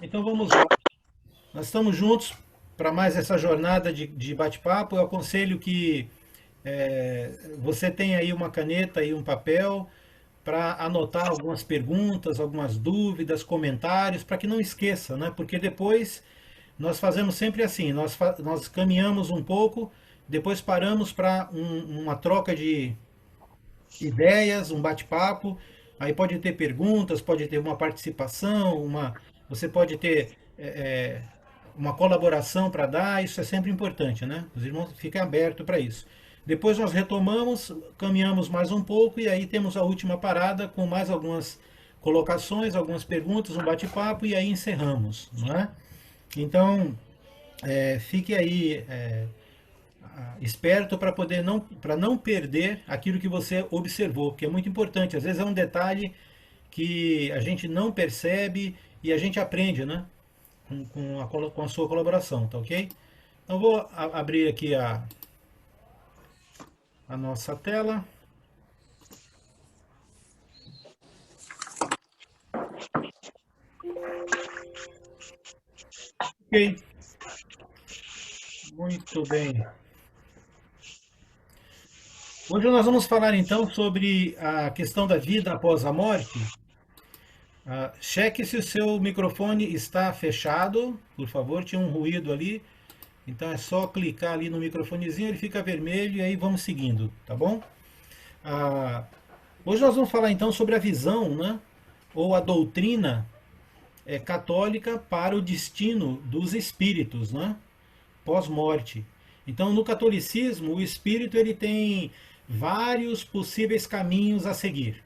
Então vamos lá. Nós estamos juntos para mais essa jornada de bate-papo. Eu aconselho que você tenha aí uma caneta e um papel para anotar algumas perguntas, algumas dúvidas, comentários, para que não esqueça, né? Porque depois nós fazemos sempre assim, nós caminhamos um pouco, depois paramos para uma troca de ideias, um bate-papo. Aí pode ter perguntas, pode ter uma participação, você pode ter uma colaboração para dar, isso é sempre importante, né? Os irmãos fiquem abertos para isso. Depois nós retomamos, caminhamos mais um pouco e aí temos a última parada com mais algumas colocações, algumas perguntas, um bate-papo e aí encerramos, não é? Então, fique aí esperto para não perder aquilo que você observou, porque é muito importante. Às vezes é um detalhe que a gente não percebe e a gente aprende, né? Com a sua colaboração, tá ok? Então vou abrir aqui a nossa tela. Ok, muito bem. Hoje nós vamos falar então sobre a questão da vida após a morte. Cheque se o seu microfone está fechado, por favor, tinha um ruído ali. Então é só clicar ali no microfonezinho, ele fica vermelho e aí vamos seguindo, tá bom? Ah, Hoje nós vamos falar então sobre a visão, né, ou a doutrina católica para o destino dos espíritos, né, pós-morte. Então, no catolicismo, o espírito ele tem vários possíveis caminhos a seguir.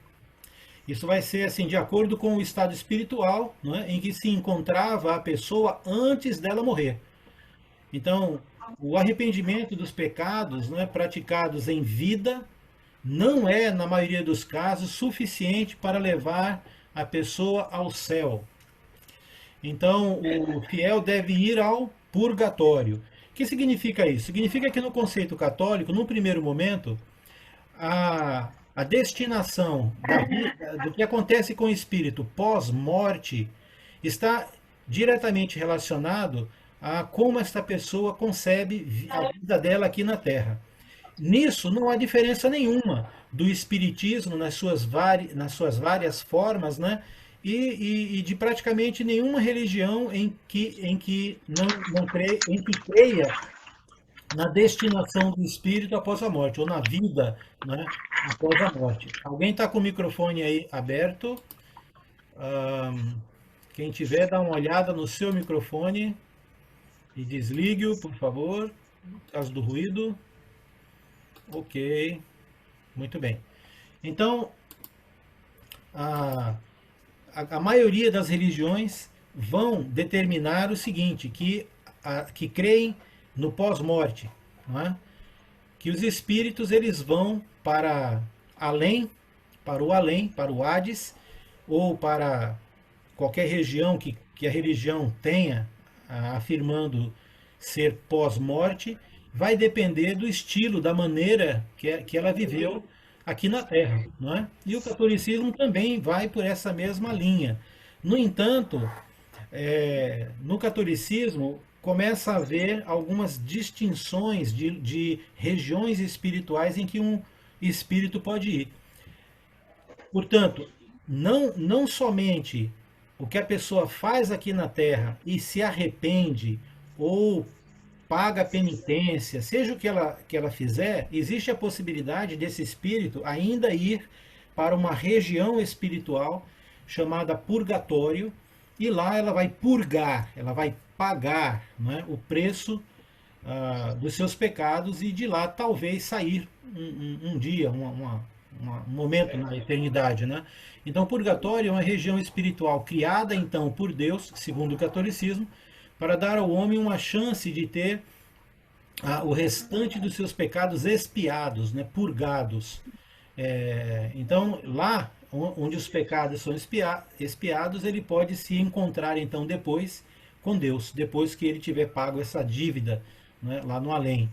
Isso vai ser assim de acordo com o estado espiritual, né, em que se encontrava a pessoa antes dela morrer. Então, o arrependimento dos pecados, né, praticados em vida não é, na maioria dos casos, suficiente para levar a pessoa ao céu. Então, o fiel deve ir ao purgatório. O que significa isso? Significa que no conceito católico, no primeiro momento, a destinação da vida, do que acontece com o espírito pós-morte está diretamente relacionado a como esta pessoa concebe a vida dela aqui na Terra. Nisso não há diferença nenhuma do espiritismo nas suas várias formas, né? E de praticamente nenhuma religião em que em que creia na destinação do espírito após a morte, ou na vida, né, após a morte. Alguém está com o microfone aí aberto? Quem tiver, dá uma olhada no seu microfone e desligue-o, por favor, por causa do ruído. Ok, muito bem. Então, a, a maioria das religiões vão determinar o seguinte, que creem no pós-morte, não é? Que os espíritos eles vão para além, para o Hades, ou para qualquer região que a religião tenha, afirmando ser pós-morte, vai depender do estilo, da maneira que ela viveu aqui na Terra, não é? E o catolicismo também vai por essa mesma linha. No entanto, no catolicismo começa a haver algumas distinções de regiões espirituais em que um espírito pode ir. Portanto, não somente o que a pessoa faz aqui na Terra e se arrepende ou paga a penitência, seja o que ela fizer, existe a possibilidade desse espírito ainda ir para uma região espiritual chamada purgatório, e lá ela vai purgar, ela vai pagar, não é, o preço dos seus pecados e de lá talvez sair um dia, um momento na eternidade, né? Então, o purgatório é uma região espiritual criada então por Deus, segundo o catolicismo, para dar ao homem uma chance de ter o restante dos seus pecados expiados, né, purgados. Então, lá onde os pecados são expiados, ele pode se encontrar então depois com Deus, depois que ele tiver pago essa dívida, né, lá no além.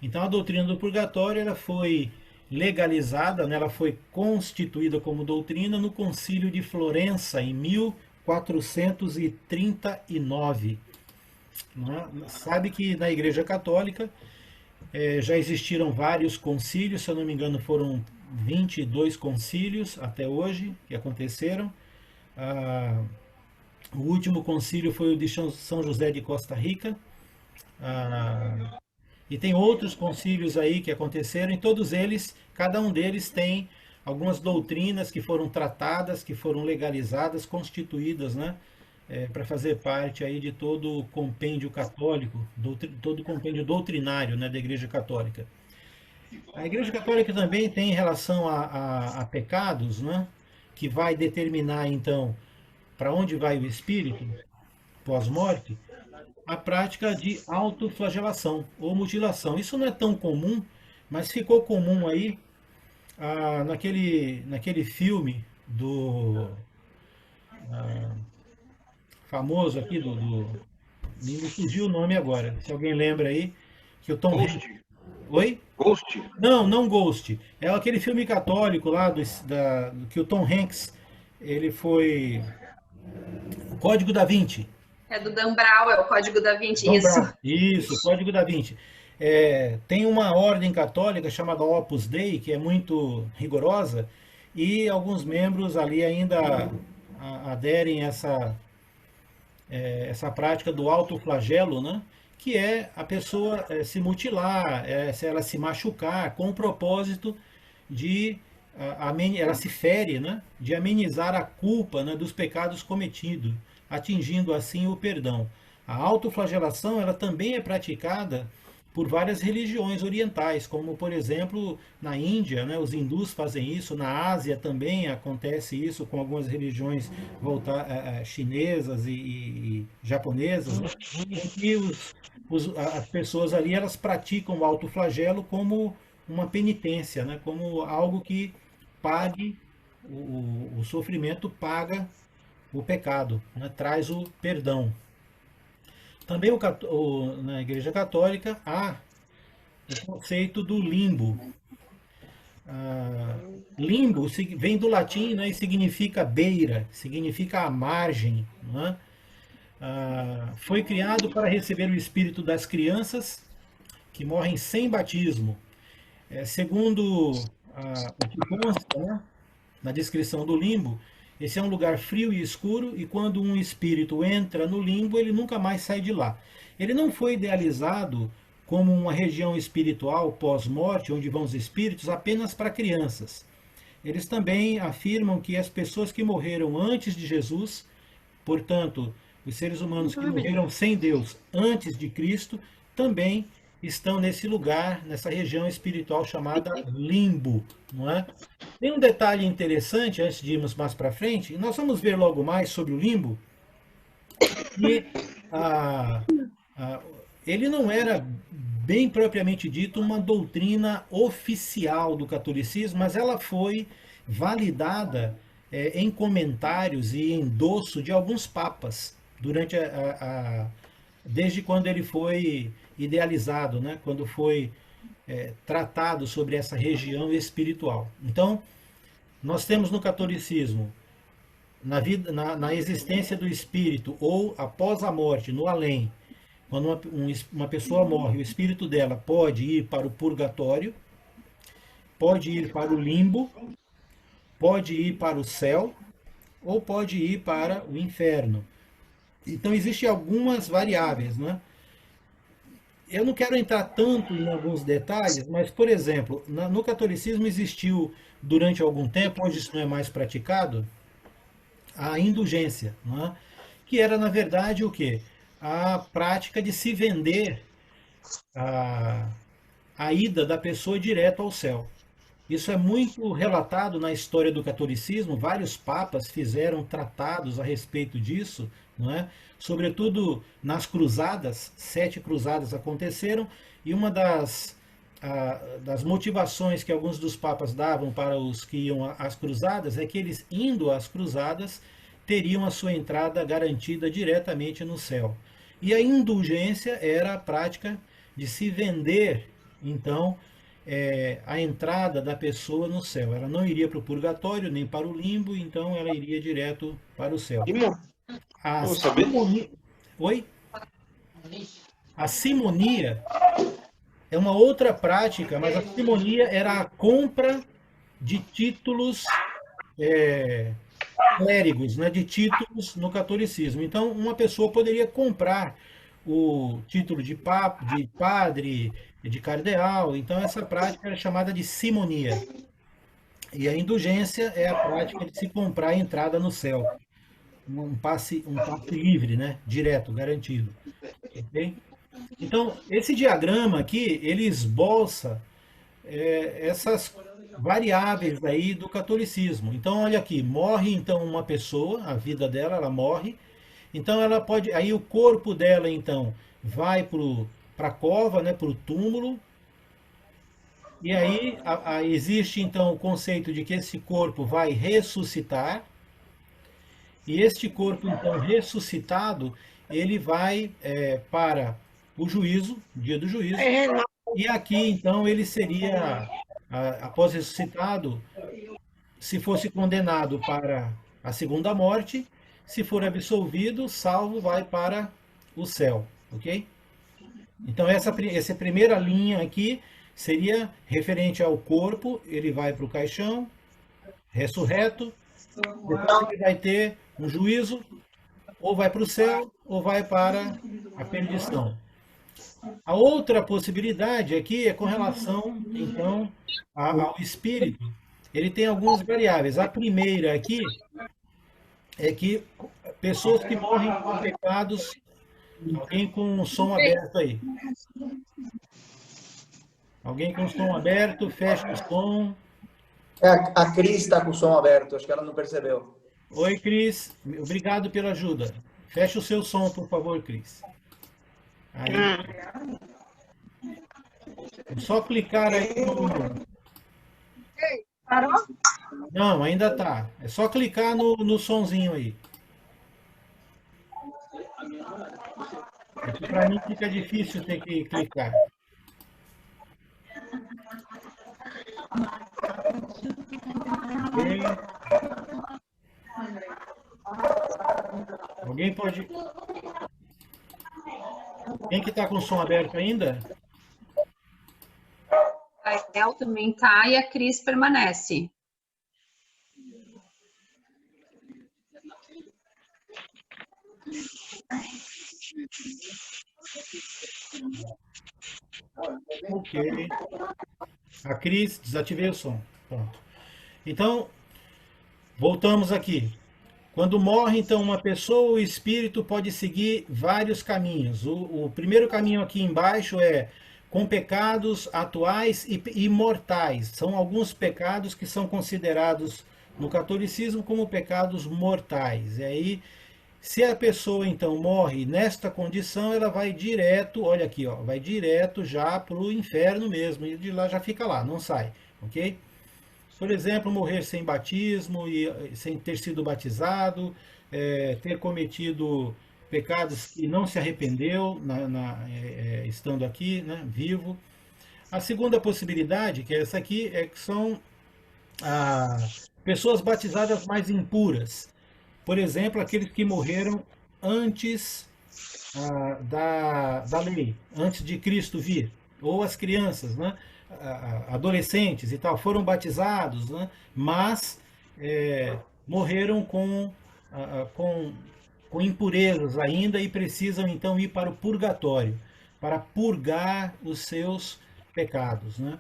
Então, a doutrina do purgatório ela foi legalizada, né, ela foi constituída como doutrina no Concílio de Florença em 1492. 439. Né? Sabe que na Igreja Católica já existiram vários concílios, se eu não me engano foram 22 concílios até hoje que aconteceram. Ah, o último concílio foi o de São José de Costa Rica. Ah, e tem outros concílios aí que aconteceram, e todos eles, cada um deles tem algumas doutrinas que foram tratadas, que foram legalizadas, constituídas, né, para fazer parte aí de todo o compêndio católico, todo o compêndio doutrinário, né, da Igreja Católica. A Igreja Católica também tem em relação a pecados, né, que vai determinar então para onde vai o espírito pós-morte, a prática de autoflagelação ou mutilação. Isso não é tão comum, mas ficou comum aí naquele filme do famoso aqui me fugiu o nome agora. Se alguém lembra aí, que o Tom Ghost. Hanks. Oi? Ghost. Não, não Ghost. É aquele filme católico lá que o Tom Hanks ele foi o Código da Vinci. É do Dan Brown, é o Código da Vinci, Dan isso. Brown. Isso, o Código da Vinci. Tem uma ordem católica chamada Opus Dei, que é muito rigorosa, e alguns membros ali ainda aderem a essa prática do autoflagelo, né? Que é a pessoa se mutilar, se ela se machucar, com o propósito de ela se fere, né? De amenizar a culpa, né, dos pecados cometidos, atingindo assim o perdão. A autoflagelação ela também é praticada por várias religiões orientais, como por exemplo na Índia, né, os hindus fazem isso, na Ásia também acontece isso com algumas religiões chinesas e japonesas, né, em que as pessoas ali elas praticam o autoflagelo como uma penitência, né, como algo que pague o sofrimento, paga o pecado, né, traz o perdão. Também na Igreja Católica há o conceito do limbo. Limbo vem do latim, né, e significa beira, significa a margem. Né? Foi criado para receber o espírito das crianças que morrem sem batismo. Segundo o que consta, né, na descrição do limbo, esse é um lugar frio e escuro, e quando um espírito entra no limbo, ele nunca mais sai de lá. Ele não foi idealizado como uma região espiritual pós-morte, onde vão os espíritos, apenas para crianças. Eles também afirmam que as pessoas que morreram antes de Jesus, portanto, os seres humanos que morreram sem Deus antes de Cristo, também estão nesse lugar, nessa região espiritual chamada limbo, não é? Tem um detalhe interessante, antes de irmos mais para frente, e nós vamos ver logo mais sobre o limbo, que ele não era, bem propriamente dito, uma doutrina oficial do catolicismo, mas ela foi validada em comentários e endosso de alguns papas, desde quando ele foi idealizado, né? Quando foi tratado sobre essa região espiritual. Então, nós temos no catolicismo, na existência do espírito, ou após a morte, no além, quando uma pessoa morre, o espírito dela pode ir para o purgatório, pode ir para o limbo, pode ir para o céu, ou pode ir para o inferno. Então, existem algumas variáveis, né? Eu não quero entrar tanto em alguns detalhes, mas, por exemplo, no catolicismo existiu, durante algum tempo, hoje isso não é mais praticado, a indulgência, não é? Que era, na verdade, o quê? A prática de se vender a ida da pessoa direto ao céu. Isso é muito relatado na história do catolicismo, vários papas fizeram tratados a respeito disso, não é? Sobretudo nas cruzadas, 7 cruzadas aconteceram, e uma das motivações que alguns dos papas davam para os que iam às cruzadas é que eles, indo às cruzadas, teriam a sua entrada garantida diretamente no céu. E a indulgência era a prática de se vender, então, a entrada da pessoa no céu. Ela não iria para o purgatório, nem para o limbo, então ela iria direto para o céu. A Vou saber. simonia... Oi? A simonia é uma outra prática, mas a simonia era a compra de títulos clérigos, né, de títulos no catolicismo. Então, uma pessoa poderia comprar o título de papa, de padre, de cardeal. Então, essa prática era chamada de simonia. E a indulgência é a prática de se comprar a entrada no céu. Um passe livre, né? Direto, garantido. Ok? Então, esse diagrama aqui, ele esboça essas variáveis aí do catolicismo. Então, olha aqui, morre então uma pessoa, a vida dela, ela morre. Então, ela pode, aí o corpo dela então vai para a cova, né, para o túmulo. E aí existe então o conceito de que esse corpo vai ressuscitar. E este corpo então ressuscitado, ele vai para o juízo, dia do juízo. E aqui então ele seria, após ressuscitado, se fosse condenado para a segunda morte, se for absolvido, salvo, vai para o céu, ok? Então essa primeira linha aqui seria referente ao corpo, ele vai para o caixão, ressurreto, depois ele vai ter um juízo, ou vai para o céu, ou vai para a perdição. A outra possibilidade aqui é com relação, então, ao espírito. Ele tem algumas variáveis. A primeira aqui é que pessoas que morrem com pecados, alguém com o som aberto aí. Alguém com o som aberto, fecha o som. A Cris está com o som aberto, acho que ela não percebeu. Oi, Cris. Obrigado pela ajuda. Fecha o seu som, por favor, Cris. Aí. É só clicar aí no... Parou? Não, ainda tá. É só clicar no sonzinho aí. É que para mim fica difícil ter que clicar. Ok. Alguém pode... Quem que tá com o som aberto ainda? A El também tá e a Cris permanece. Ok. A Cris, desativei o som. Pronto. Então, voltamos aqui. Quando morre, então, uma pessoa, o espírito pode seguir vários caminhos. O primeiro caminho aqui embaixo é com pecados atuais e mortais. São alguns pecados que são considerados no catolicismo como pecados mortais. E aí, se a pessoa então morre nesta condição, ela vai direto, olha aqui, ó, vai direto já para o inferno mesmo, e de lá já fica lá, não sai, ok? Por exemplo, morrer sem batismo e sem ter sido batizado, ter cometido pecados que não se arrependeu estando aqui, né, vivo. A segunda possibilidade, que é essa aqui, é que são pessoas batizadas mais impuras. Por exemplo, aqueles que morreram antes da lei, antes de Cristo vir, ou as crianças, né? Adolescentes e tal, foram batizados, né? Mas morreram com impurezas ainda e precisam então ir para o purgatório, para purgar os seus pecados, né?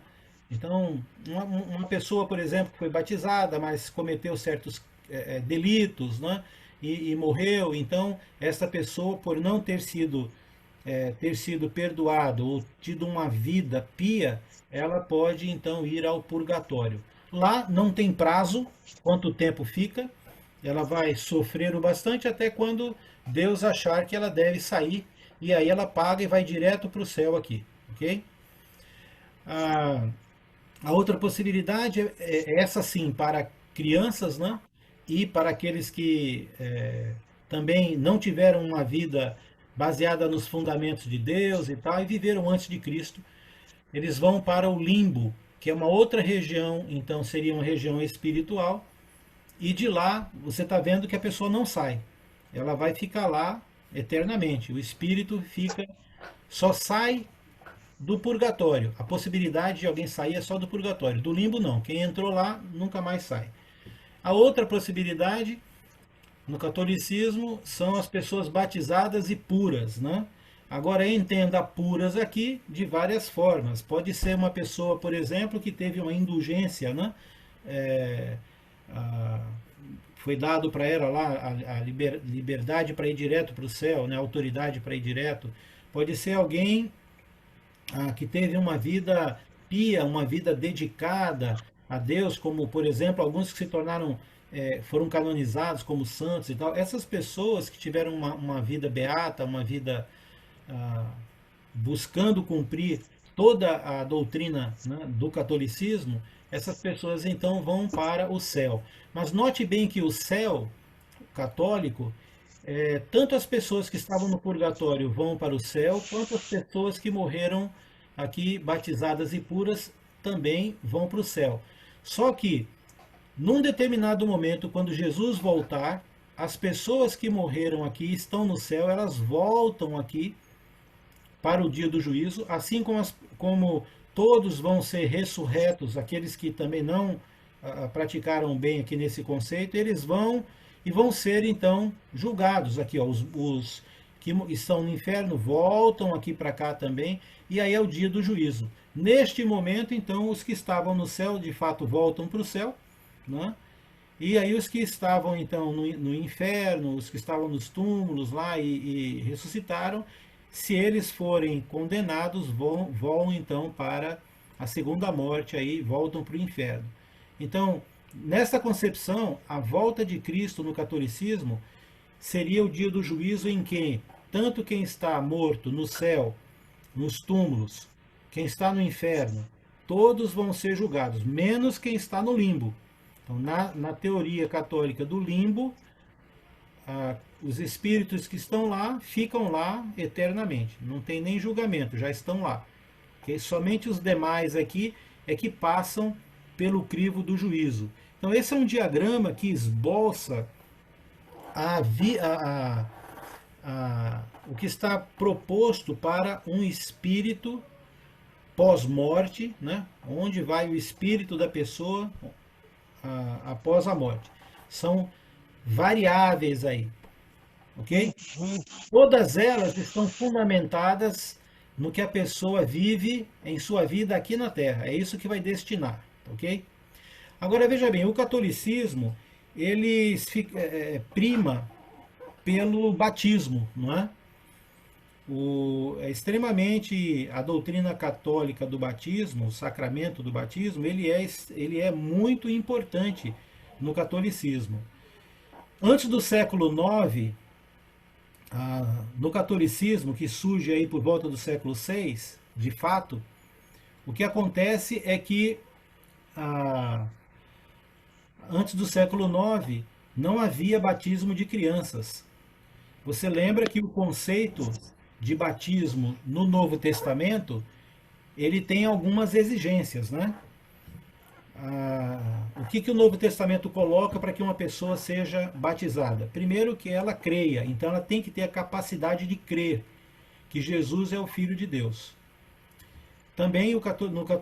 Então, uma pessoa, por exemplo, que foi batizada, mas cometeu certos delitos, né? E morreu, então essa pessoa, por não ter sido perdoado ou tido uma vida pia, ela pode então ir ao purgatório. Lá não tem prazo, quanto tempo fica, ela vai sofrer o bastante até quando Deus achar que ela deve sair, e aí ela paga e vai direto para o céu aqui, ok? A outra possibilidade é essa sim, para crianças, né? E para aqueles que também não tiveram uma vida baseada nos fundamentos de Deus e tal, e viveram antes de Cristo, eles vão para o limbo, que é uma outra região, então seria uma região espiritual, e de lá você está vendo que a pessoa não sai. ela vai ficar lá eternamente. O espírito só sai do purgatório. A possibilidade de alguém sair é só do purgatório. Do limbo não. Quem entrou lá nunca mais sai. A outra possibilidade no catolicismo são as pessoas batizadas e puras, né? Agora entenda puras aqui de várias formas. Pode ser uma pessoa, por exemplo, que teve uma indulgência, né? Foi dado para ela lá a liberdade para ir direto para o céu, né? A autoridade para ir direto. Pode ser alguém que teve uma vida pia, uma vida dedicada a Deus, como por exemplo alguns que se tornaram foram canonizados como santos e tal. Essas pessoas que tiveram uma vida beata, uma vida buscando cumprir toda a doutrina, né, do catolicismo, essas pessoas então vão para o céu. Mas note bem que o céu católico, tanto as pessoas que estavam no purgatório vão para o céu, quanto as pessoas que morreram aqui batizadas e puras também vão para o céu. Só que, num determinado momento, quando Jesus voltar, as pessoas que morreram aqui estão no céu, elas voltam aqui para o dia do juízo, assim como todos vão ser ressurretos, aqueles que também não praticaram bem aqui nesse conceito, eles vão ser então julgados aqui, ó, os que estão no inferno voltam aqui para cá também, e aí é o dia do juízo. Neste momento, então, os que estavam no céu, de fato, voltam para o céu, né? E aí os que estavam, então, no inferno, os que estavam nos túmulos lá e ressuscitaram, se eles forem condenados, vão então para a segunda morte, aí voltam para o inferno. Então, nessa concepção, a volta de Cristo no catolicismo seria o dia do juízo em que tanto quem está morto no céu, nos túmulos, quem está no inferno, todos vão ser julgados, menos quem está no limbo. Então, na teoria católica do limbo, os espíritos que estão lá ficam lá eternamente. Não tem nem julgamento, já estão lá. Okay? Somente os demais aqui é que passam pelo crivo do juízo. Então, esse é um diagrama que esboça o que está proposto para um espírito pós-morte, né? Onde vai o espírito da pessoa após a morte. São variáveis aí, ok? Todas elas estão fundamentadas no que a pessoa vive em sua vida aqui na Terra. É isso que vai destinar, ok? Agora veja bem, o catolicismo ele prima pelo batismo, não é? Extremamente a doutrina católica do batismo, o sacramento do batismo, ele é muito importante no catolicismo. Antes do século IX, no catolicismo, que surge aí por volta do século VI, de fato, o que acontece é que antes do século IX não havia batismo de crianças. Você lembra que o conceito de batismo no Novo Testamento, ele tem algumas exigências, né? O que o Novo Testamento coloca para que uma pessoa seja batizada? Primeiro, que ela creia. Então, ela tem que ter a capacidade de crer que Jesus é o Filho de Deus. Também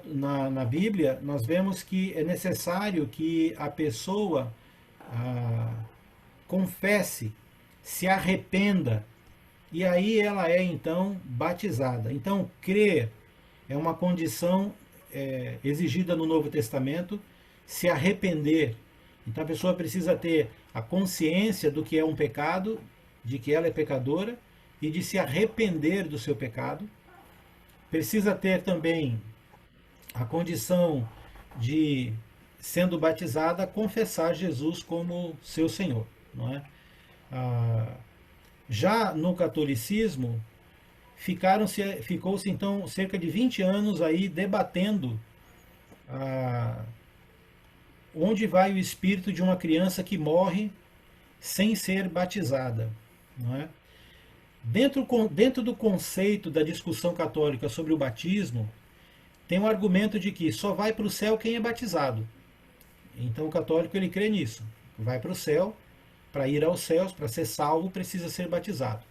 na Bíblia, nós vemos que é necessário que a pessoa confesse, se arrependa, e aí ela é então batizada. Então, crer é uma condição exigida no Novo Testamento, se arrepender. Então a pessoa precisa ter a consciência do que é um pecado, de que ela é pecadora, e de se arrepender do seu pecado. Precisa ter também a condição de, sendo batizada, confessar Jesus como seu Senhor, não é? Já no catolicismo, ficou-se então cerca de 20 anos aí debatendo onde vai o espírito de uma criança que morre sem ser batizada, não é? Dentro do conceito da discussão católica sobre o batismo, tem um argumento de que só vai para o céu quem é batizado. Então o católico ele crê nisso. Vai para o céu para ir aos céus, para ser salvo, precisa ser batizado.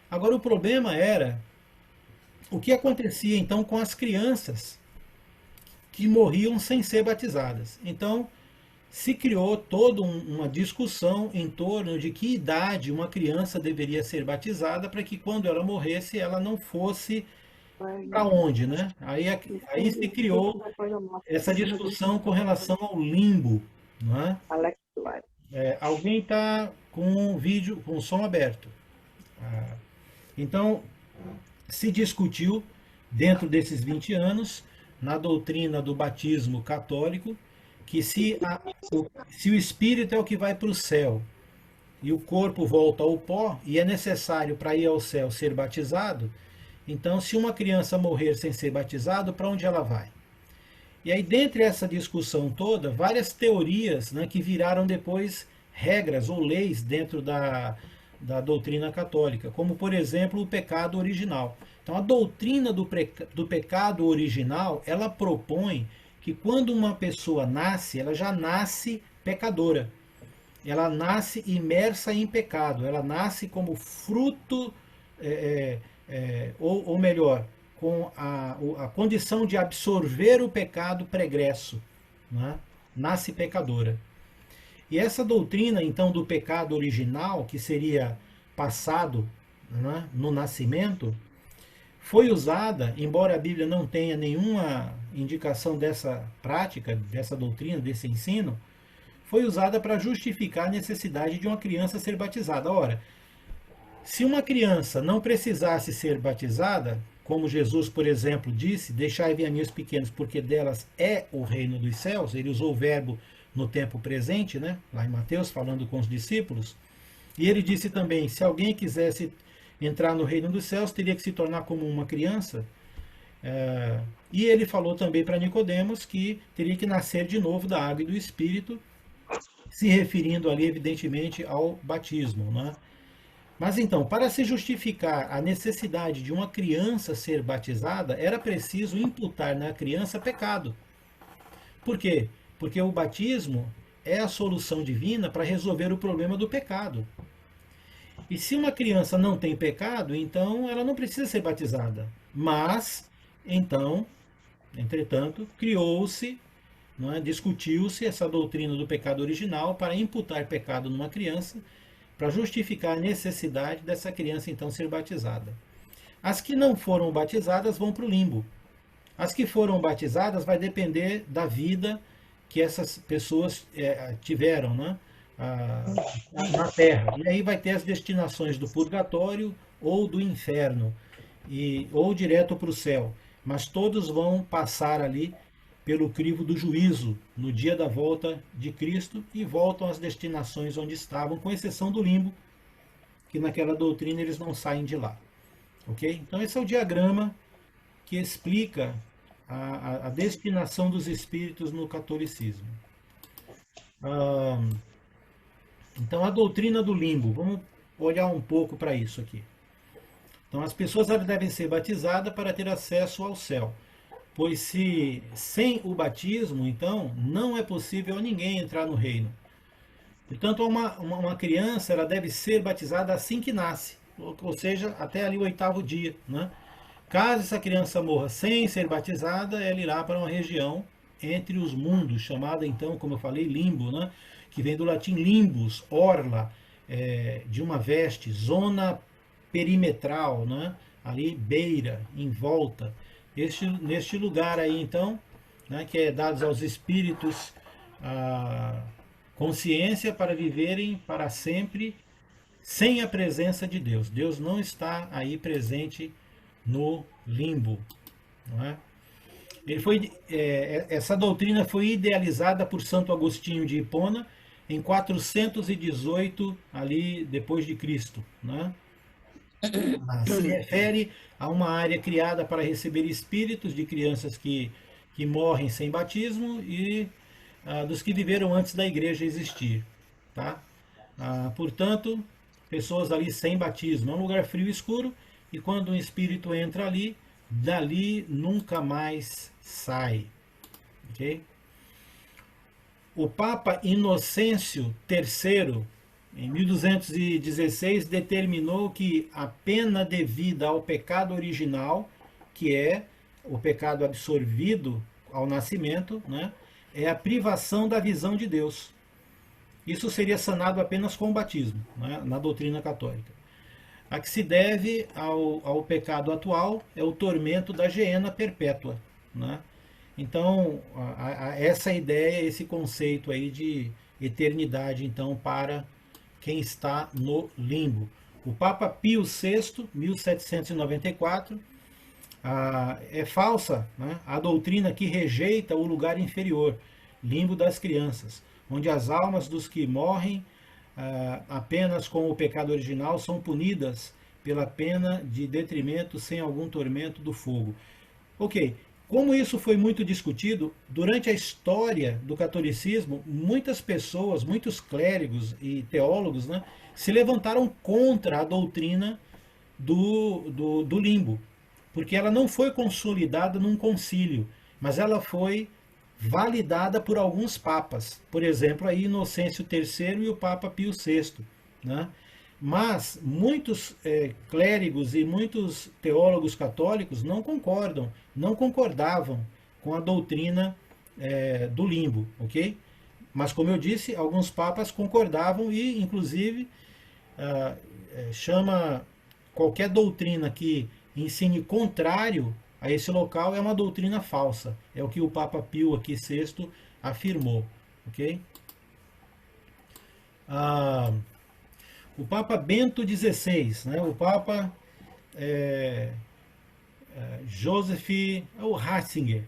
Agora, o problema era o que acontecia então com as crianças que morriam sem ser batizadas. Então, se criou toda uma discussão em torno de que idade uma criança deveria ser batizada para que quando ela morresse ela não fosse para onde, né? Aí se criou essa discussão com relação ao limbo, não é? Alguém está com o vídeo, com o som aberto. Então, se discutiu dentro desses 20 anos, na doutrina do batismo católico, que se o espírito é o que vai para o céu e o corpo volta ao pó, e é necessário para ir ao céu ser batizado, então se uma criança morrer sem ser batizado, para onde ela vai? E aí, dentre essa discussão toda, várias teorias, né, que viraram depois regras ou leis dentro da doutrina católica, como, por exemplo, o pecado original. Então, a doutrina do pecado original, ela propõe que quando uma pessoa nasce, ela já nasce pecadora. Ela nasce imersa em pecado. Ela nasce como fruto, ou melhor, com a condição de absorver o pecado pregresso. Né? Nasce pecadora. E essa doutrina, então, do pecado original, que seria passado, né, no nascimento, foi usada, embora a Bíblia não tenha nenhuma indicação dessa prática, dessa doutrina, desse ensino, foi usada para justificar a necessidade de uma criança ser batizada. Ora, se uma criança não precisasse ser batizada, como Jesus, por exemplo, disse, deixai vir a mim os pequenos, porque delas é o reino dos céus, ele usou o verbo no tempo presente, né? Lá em Mateus, falando com os discípulos, e ele disse também, se alguém quisesse entrar no reino dos céus, teria que se tornar como uma criança. E ele falou também para Nicodemos que teria que nascer de novo da água e do Espírito, se referindo ali, evidentemente, ao batismo. Né? Mas então, para se justificar a necessidade de uma criança ser batizada, era preciso imputar na criança pecado. Por quê? Porque o batismo é a solução divina para resolver o problema do pecado. E se uma criança não tem pecado, então ela não precisa ser batizada. Mas, então, entretanto, criou-se, discutiu-se essa doutrina do pecado original para imputar pecado numa criança, para justificar a necessidade dessa criança, então, ser batizada. As que não foram batizadas vão para o limbo. As que foram batizadas vai depender da vida que essas pessoas tiveram, né? Na Terra. E aí vai ter as destinações do purgatório ou do inferno, ou direto para o céu. Mas todos vão passar ali pelo crivo do juízo no dia da volta de Cristo e voltam às destinações onde estavam, com exceção do limbo, que naquela doutrina eles não saem de lá. Ok? Então esse é o diagrama que explica a destinação dos espíritos no catolicismo. Então, a doutrina do limbo, vamos olhar um pouco para isso aqui. Então, as pessoas devem ser batizadas para ter acesso ao céu, pois se sem o batismo, então, não é possível a ninguém entrar no reino. Portanto, uma criança ela deve ser batizada assim que nasce, ou seja, até ali o 8º dia. Né? Caso essa criança morra sem ser batizada, ela irá para uma região entre os mundos, chamada então, como eu falei, limbo, né? Que vem do latim limbus, orla, de uma veste, zona perimetral, né? Ali beira, em volta. Neste lugar aí, então, né, que é dado aos espíritos a consciência para viverem para sempre sem a presença de Deus. Deus não está aí presente no limbo. Não é? Essa doutrina foi idealizada por Santo Agostinho de Hipona em 418 ali depois de Cristo, né? Se refere a uma área criada para receber espíritos de crianças que morrem sem batismo e dos que viveram antes da igreja existir, tá? Portanto, pessoas ali sem batismo, é um lugar frio e escuro, e quando um espírito entra ali, dali nunca mais sai. Okay? O Papa Inocêncio III, em 1216, determinou que a pena devida ao pecado original, que é o pecado absorvido ao nascimento, né, é a privação da visão de Deus. Isso seria sanado apenas com o batismo, né, na doutrina católica. A que se deve ao pecado atual é o tormento da geena perpétua, né? Então, essa ideia, esse conceito aí de eternidade, então, para quem está no limbo. O Papa Pio VI, 1794, é falsa, né, a doutrina que rejeita o lugar inferior, limbo das crianças, onde as almas dos que morrem apenas com o pecado original são punidas pela pena de detrimento sem algum tormento do fogo. Ok, como isso foi muito discutido, durante a história do catolicismo, muitas pessoas, muitos clérigos e teólogos, né, se levantaram contra a doutrina do limbo, porque ela não foi consolidada num concílio, mas ela foi validada por alguns papas, por exemplo, a Inocêncio III e o Papa Pio VI. Né? Mas muitos clérigos e muitos teólogos católicos não concordam, não concordavam com a doutrina do limbo, ok? Mas, como eu disse, alguns papas concordavam e, inclusive, chama qualquer doutrina que ensine contrário a esse local é uma doutrina falsa. É o que o Papa Pio aqui VI afirmou, ok? O Papa Bento XVI, né, o Papa Joseph Ratzinger,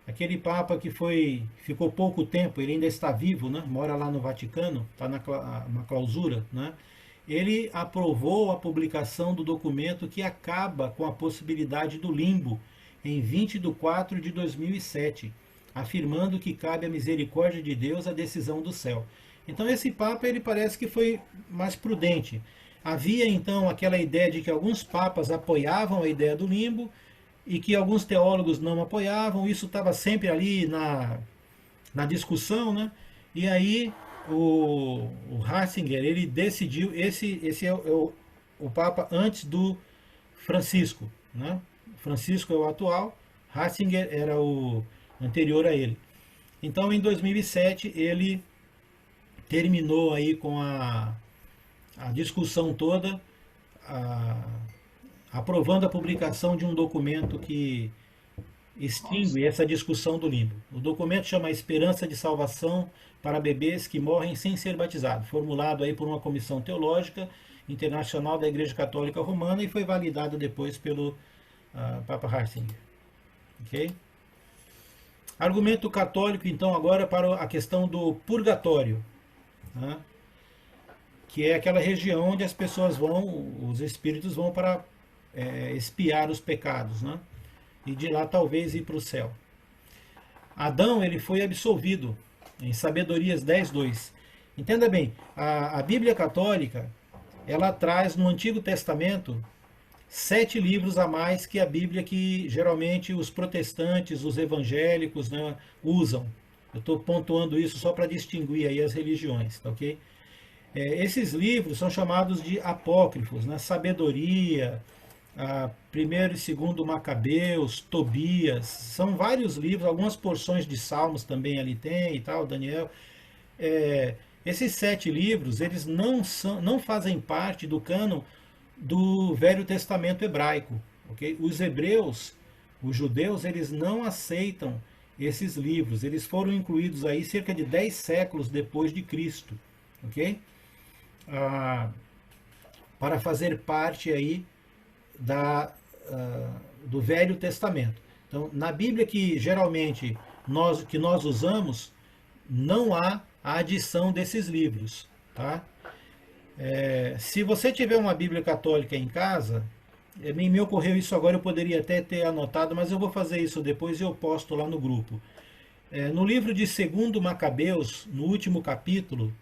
aquele Papa que ficou pouco tempo, ele ainda está vivo, né, mora lá no Vaticano, está na clausura, né, ele aprovou a publicação do documento que acaba com a possibilidade do limbo em 20 de 4 de 2007, afirmando que cabe à misericórdia de Deus a decisão do céu. Então esse Papa ele parece que foi mais prudente. Havia então aquela ideia de que alguns papas apoiavam a ideia do limbo e que alguns teólogos não apoiavam, isso estava sempre ali na discussão, né? E aí o Ratzinger, ele decidiu, esse é o Papa antes do Francisco, né? Francisco é o atual, Ratzinger era o anterior a ele. Então em 2007 ele terminou aí com a discussão toda, aprovando a publicação de um documento que extingue essa discussão do limbo. O documento chama Esperança de Salvação para Bebês que Morrem Sem Ser Batizados, formulado aí por uma comissão teológica internacional da Igreja Católica Romana e foi validado depois pelo Papa Ratzinger. Ok? Argumento católico, então, agora para a questão do purgatório, né? Que é aquela região onde as pessoas vão, os espíritos vão para expiar os pecados, né? E de lá talvez ir para o céu. Adão ele foi absolvido em Sabedorias 10:2. Entenda bem, a Bíblia Católica ela traz no Antigo Testamento 7 livros a mais que a Bíblia que geralmente os protestantes, os evangélicos, né, usam. Eu estou pontuando isso só para distinguir aí as religiões, tá ok? Esses livros são chamados de apócrifos, né? Sabedoria, primeiro e segundo Macabeus, Tobias, são vários livros, algumas porções de Salmos também ali tem e tal, Daniel. Esses 7 livros, eles não fazem parte do cânon do Velho Testamento hebraico, ok? Os hebreus, os judeus, eles não aceitam esses livros, eles foram incluídos aí cerca de 10 séculos depois de Cristo, ok? Para fazer parte aí do Velho Testamento. Então, na Bíblia que geralmente nós usamos, não há a adição desses livros, tá? Se você tiver uma Bíblia católica em casa, me ocorreu isso agora, eu poderia até ter anotado, mas eu vou fazer isso depois e eu posto lá no grupo. No livro de 2 Macabeus, no último capítulo,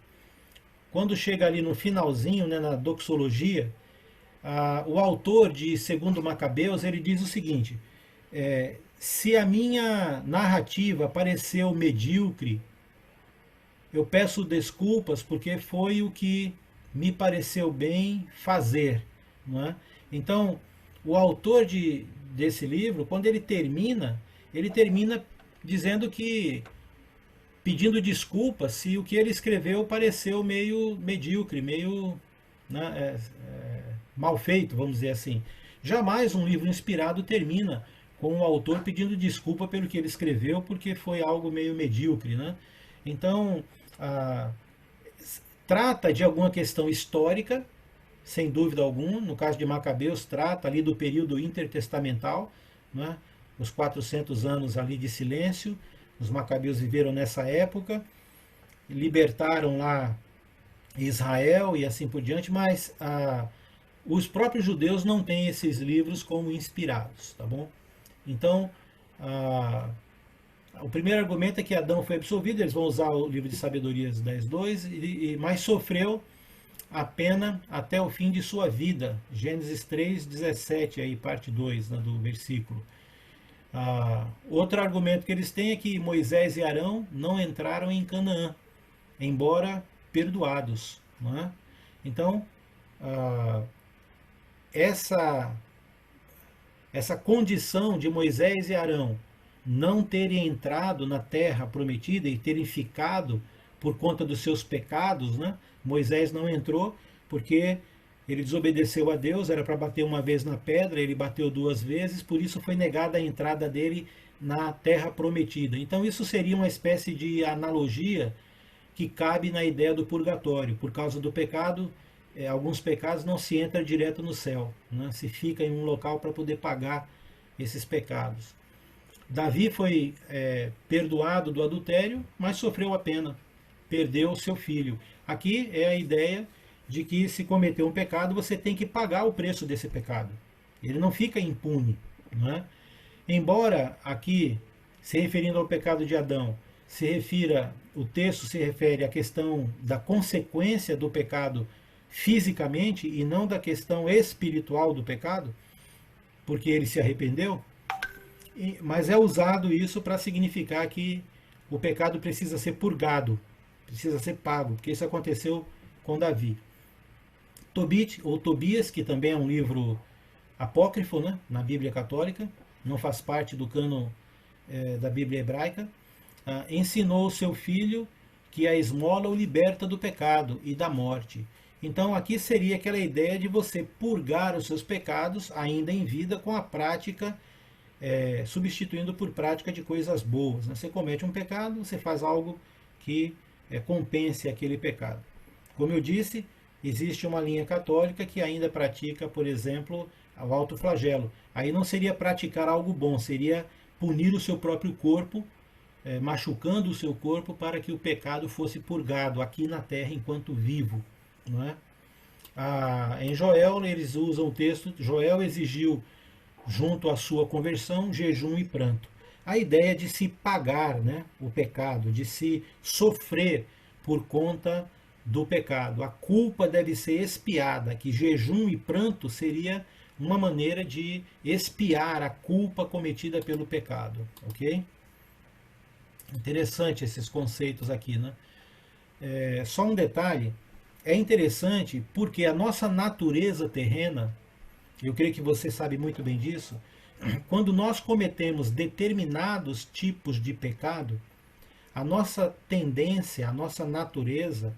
quando chega ali no finalzinho, né, na doxologia, o autor de 2 Macabeus, ele diz o seguinte: se a minha narrativa pareceu medíocre, eu peço desculpas porque foi o que me pareceu bem fazer. Não é? Então, o autor desse livro, quando ele termina dizendo que, pedindo desculpas se o que ele escreveu pareceu meio medíocre, meio, né, mal feito, vamos dizer assim. Jamais um livro inspirado termina com o autor pedindo desculpa pelo que ele escreveu, porque foi algo meio medíocre, né? Então, trata de alguma questão histórica, sem dúvida alguma. No caso de Macabeus, trata ali do período intertestamental, né? Os 400 anos ali de silêncio. Os Macabeus viveram nessa época, libertaram lá Israel e assim por diante, mas os próprios judeus não têm esses livros como inspirados, tá bom? Então, o primeiro argumento é que Adão foi absolvido, eles vão usar o livro de Sabedorias 10.2, mas sofreu a pena até o fim de sua vida. Gênesis 3:17, aí, parte 2, né, do versículo. Outro argumento que eles têm é que Moisés e Arão não entraram em Canaã, embora perdoados. Não é? Então, essa condição de Moisés e Arão não terem entrado na terra prometida e terem ficado por conta dos seus pecados, né? Moisés não entrou porque ele desobedeceu a Deus, era para bater uma vez na pedra, ele bateu 2 vezes, por isso foi negada a entrada dele na terra prometida. Então isso seria uma espécie de analogia que cabe na ideia do purgatório. Por causa do pecado, alguns pecados não se entra direto no céu, né? Se fica em um local para poder pagar esses pecados. Davi foi perdoado do adultério, mas sofreu a pena, perdeu seu filho. Aqui é a ideia de que se cometeu um pecado, você tem que pagar o preço desse pecado. Ele não fica impune. Não é? Embora aqui, se referindo ao pecado de Adão, o texto se refere à questão da consequência do pecado fisicamente e não da questão espiritual do pecado, porque ele se arrependeu, mas é usado isso para significar que o pecado precisa ser purgado, precisa ser pago, porque isso aconteceu com Davi. Tobit, ou Tobias, que também é um livro apócrifo, né, na Bíblia Católica, não faz parte do cânon da Bíblia Hebraica, ensinou seu filho que a esmola o liberta do pecado e da morte. Então aqui seria aquela ideia de você purgar os seus pecados ainda em vida com a prática, substituindo por prática de coisas boas. Né? Você comete um pecado, você faz algo que compense aquele pecado. Como eu disse, existe uma linha católica que ainda pratica, por exemplo, o autoflagelo. Aí não seria praticar algo bom, seria punir o seu próprio corpo, machucando o seu corpo para que o pecado fosse purgado aqui na terra enquanto vivo. Não é? Em Joel, eles usam o texto, Joel exigiu, junto à sua conversão, jejum e pranto. A ideia de se pagar, né, o pecado, de se sofrer por conta do pecado. A culpa deve ser expiada, que jejum e pranto seria uma maneira de expiar a culpa cometida pelo pecado. Ok? Interessante esses conceitos aqui, né? Só um detalhe, é interessante porque a nossa natureza terrena, eu creio que você sabe muito bem disso, quando nós cometemos determinados tipos de pecado, a nossa tendência, a nossa natureza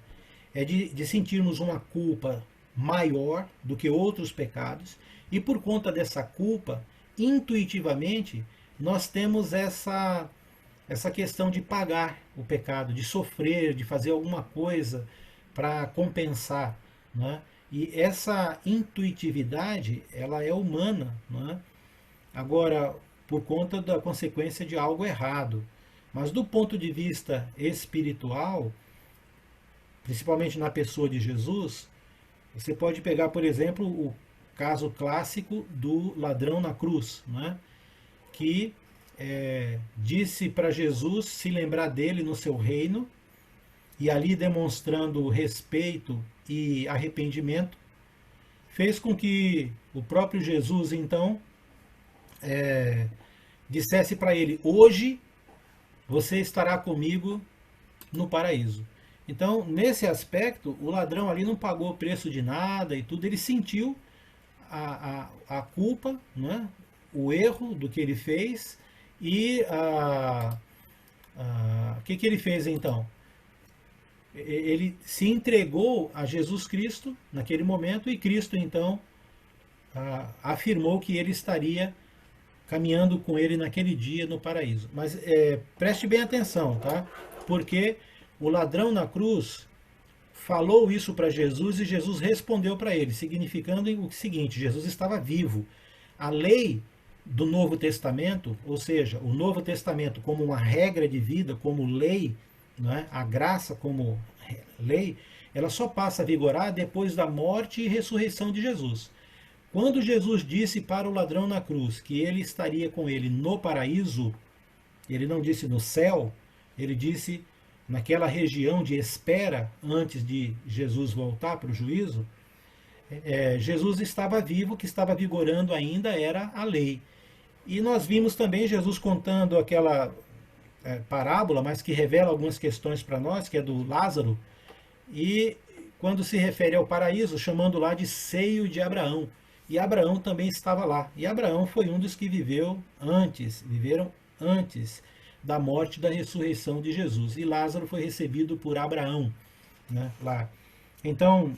é de sentirmos uma culpa maior do que outros pecados, e por conta dessa culpa, intuitivamente, nós temos essa questão de pagar o pecado, de sofrer, de fazer alguma coisa para compensar. Né? E essa intuitividade, ela é humana. Né? Agora, por conta da consequência de algo errado. Mas do ponto de vista espiritual, principalmente na pessoa de Jesus, você pode pegar, por exemplo, o caso clássico do ladrão na cruz, né? Que disse para Jesus se lembrar dele no seu reino, e ali demonstrando respeito e arrependimento, fez com que o próprio Jesus, então, dissesse para ele: hoje você estará comigo no paraíso. Então, nesse aspecto, o ladrão ali não pagou o preço de nada e tudo, ele sentiu a culpa, né? O erro do que ele fez e o que ele fez então? Ele se entregou a Jesus Cristo naquele momento e Cristo então afirmou que ele estaria caminhando com ele naquele dia no paraíso. Mas preste bem atenção, tá? Porque o ladrão na cruz falou isso para Jesus e Jesus respondeu para ele, significando o seguinte: Jesus estava vivo. A lei do Novo Testamento, ou seja, o Novo Testamento como uma regra de vida, como lei, né? A graça como lei, ela só passa a vigorar depois da morte e ressurreição de Jesus. Quando Jesus disse para o ladrão na cruz que ele estaria com ele no paraíso, ele não disse no céu, ele disse naquela região de espera antes de Jesus voltar para o juízo. Jesus estava vivo, o que estava vigorando ainda era a lei. E nós vimos também Jesus contando aquela parábola, mas que revela algumas questões para nós, que é do Lázaro, e quando se refere ao paraíso, chamando lá de seio de Abraão. E Abraão também estava lá. E Abraão foi um dos que viveram antes da morte e da ressurreição de Jesus. E Lázaro foi recebido por Abraão, né, lá. Então,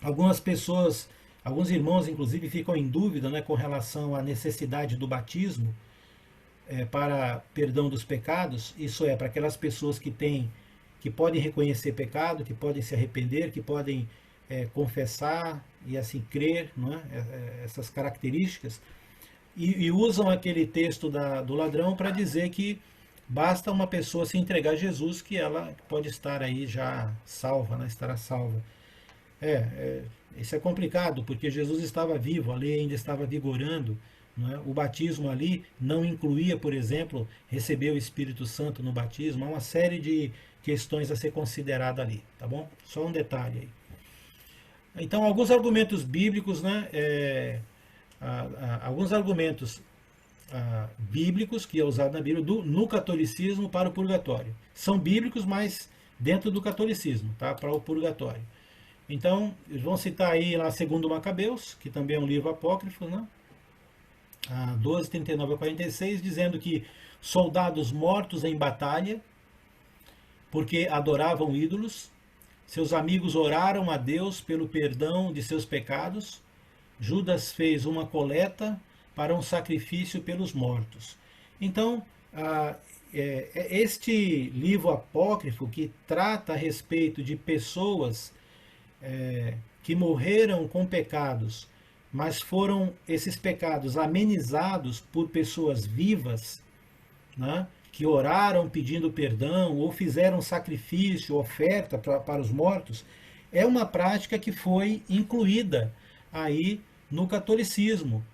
algumas pessoas, alguns irmãos, inclusive, ficam em dúvida, né, com relação à necessidade do batismo para perdão dos pecados. Isso é, para aquelas pessoas que podem reconhecer pecado, que podem se arrepender, que podem confessar e assim crer, não é? Essas características, e usam aquele texto do ladrão para dizer que basta uma pessoa se entregar a Jesus que ela pode estar aí já salva, né? Estará salva. Isso é complicado, porque Jesus estava vivo, a lei ainda estava vigorando, não é? O batismo ali não incluía, por exemplo, receber o Espírito Santo no batismo. Há uma série de questões a ser considerada ali, tá bom? Só um detalhe aí. Então, alguns argumentos bíblicos, né? Alguns argumentos bíblicos que é usado na Bíblia no catolicismo para o purgatório. São bíblicos, mas dentro do catolicismo, tá? Para o purgatório. Então, eles vão citar aí lá 2 Macabeus, que também é um livro apócrifo, né? 12, 39 a 46, dizendo que soldados mortos em batalha, porque adoravam ídolos, seus amigos oraram a Deus pelo perdão de seus pecados, Judas fez uma coleta para um sacrifício pelos mortos. Então, este livro apócrifo que trata a respeito de pessoas que morreram com pecados, mas foram esses pecados amenizados por pessoas vivas, né, que oraram pedindo perdão ou fizeram sacrifício, oferta para os mortos, é uma prática que foi incluída aí no catolicismo.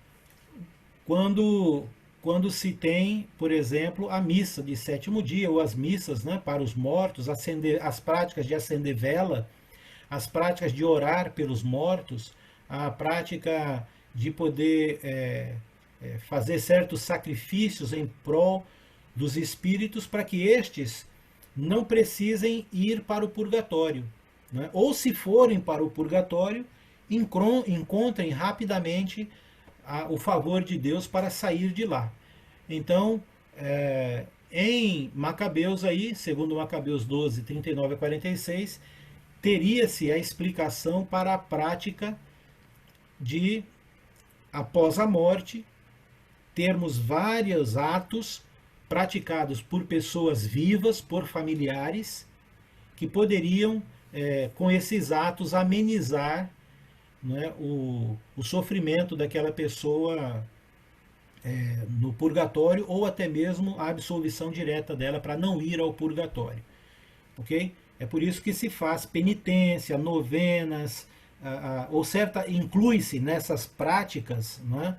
Quando se tem, por exemplo, a missa de sétimo dia, ou as missas, né, para os mortos, as práticas de acender vela, as práticas de orar pelos mortos, a prática de poder fazer certos sacrifícios em prol dos espíritos para que estes não precisem ir para o purgatório, né? Ou se forem para o purgatório, encontrem rapidamente o favor de Deus para sair de lá. Então, em Macabeus aí, segundo Macabeus 12, 39 a 46, teria-se a explicação para a prática de, após a morte, termos vários atos praticados por pessoas vivas, por familiares, que poderiam, com esses atos, amenizar, né, o sofrimento daquela pessoa no purgatório, ou até mesmo a absolvição direta dela para não ir ao purgatório. Ok? É por isso que se faz penitência, novenas, ou inclui-se nessas práticas, né,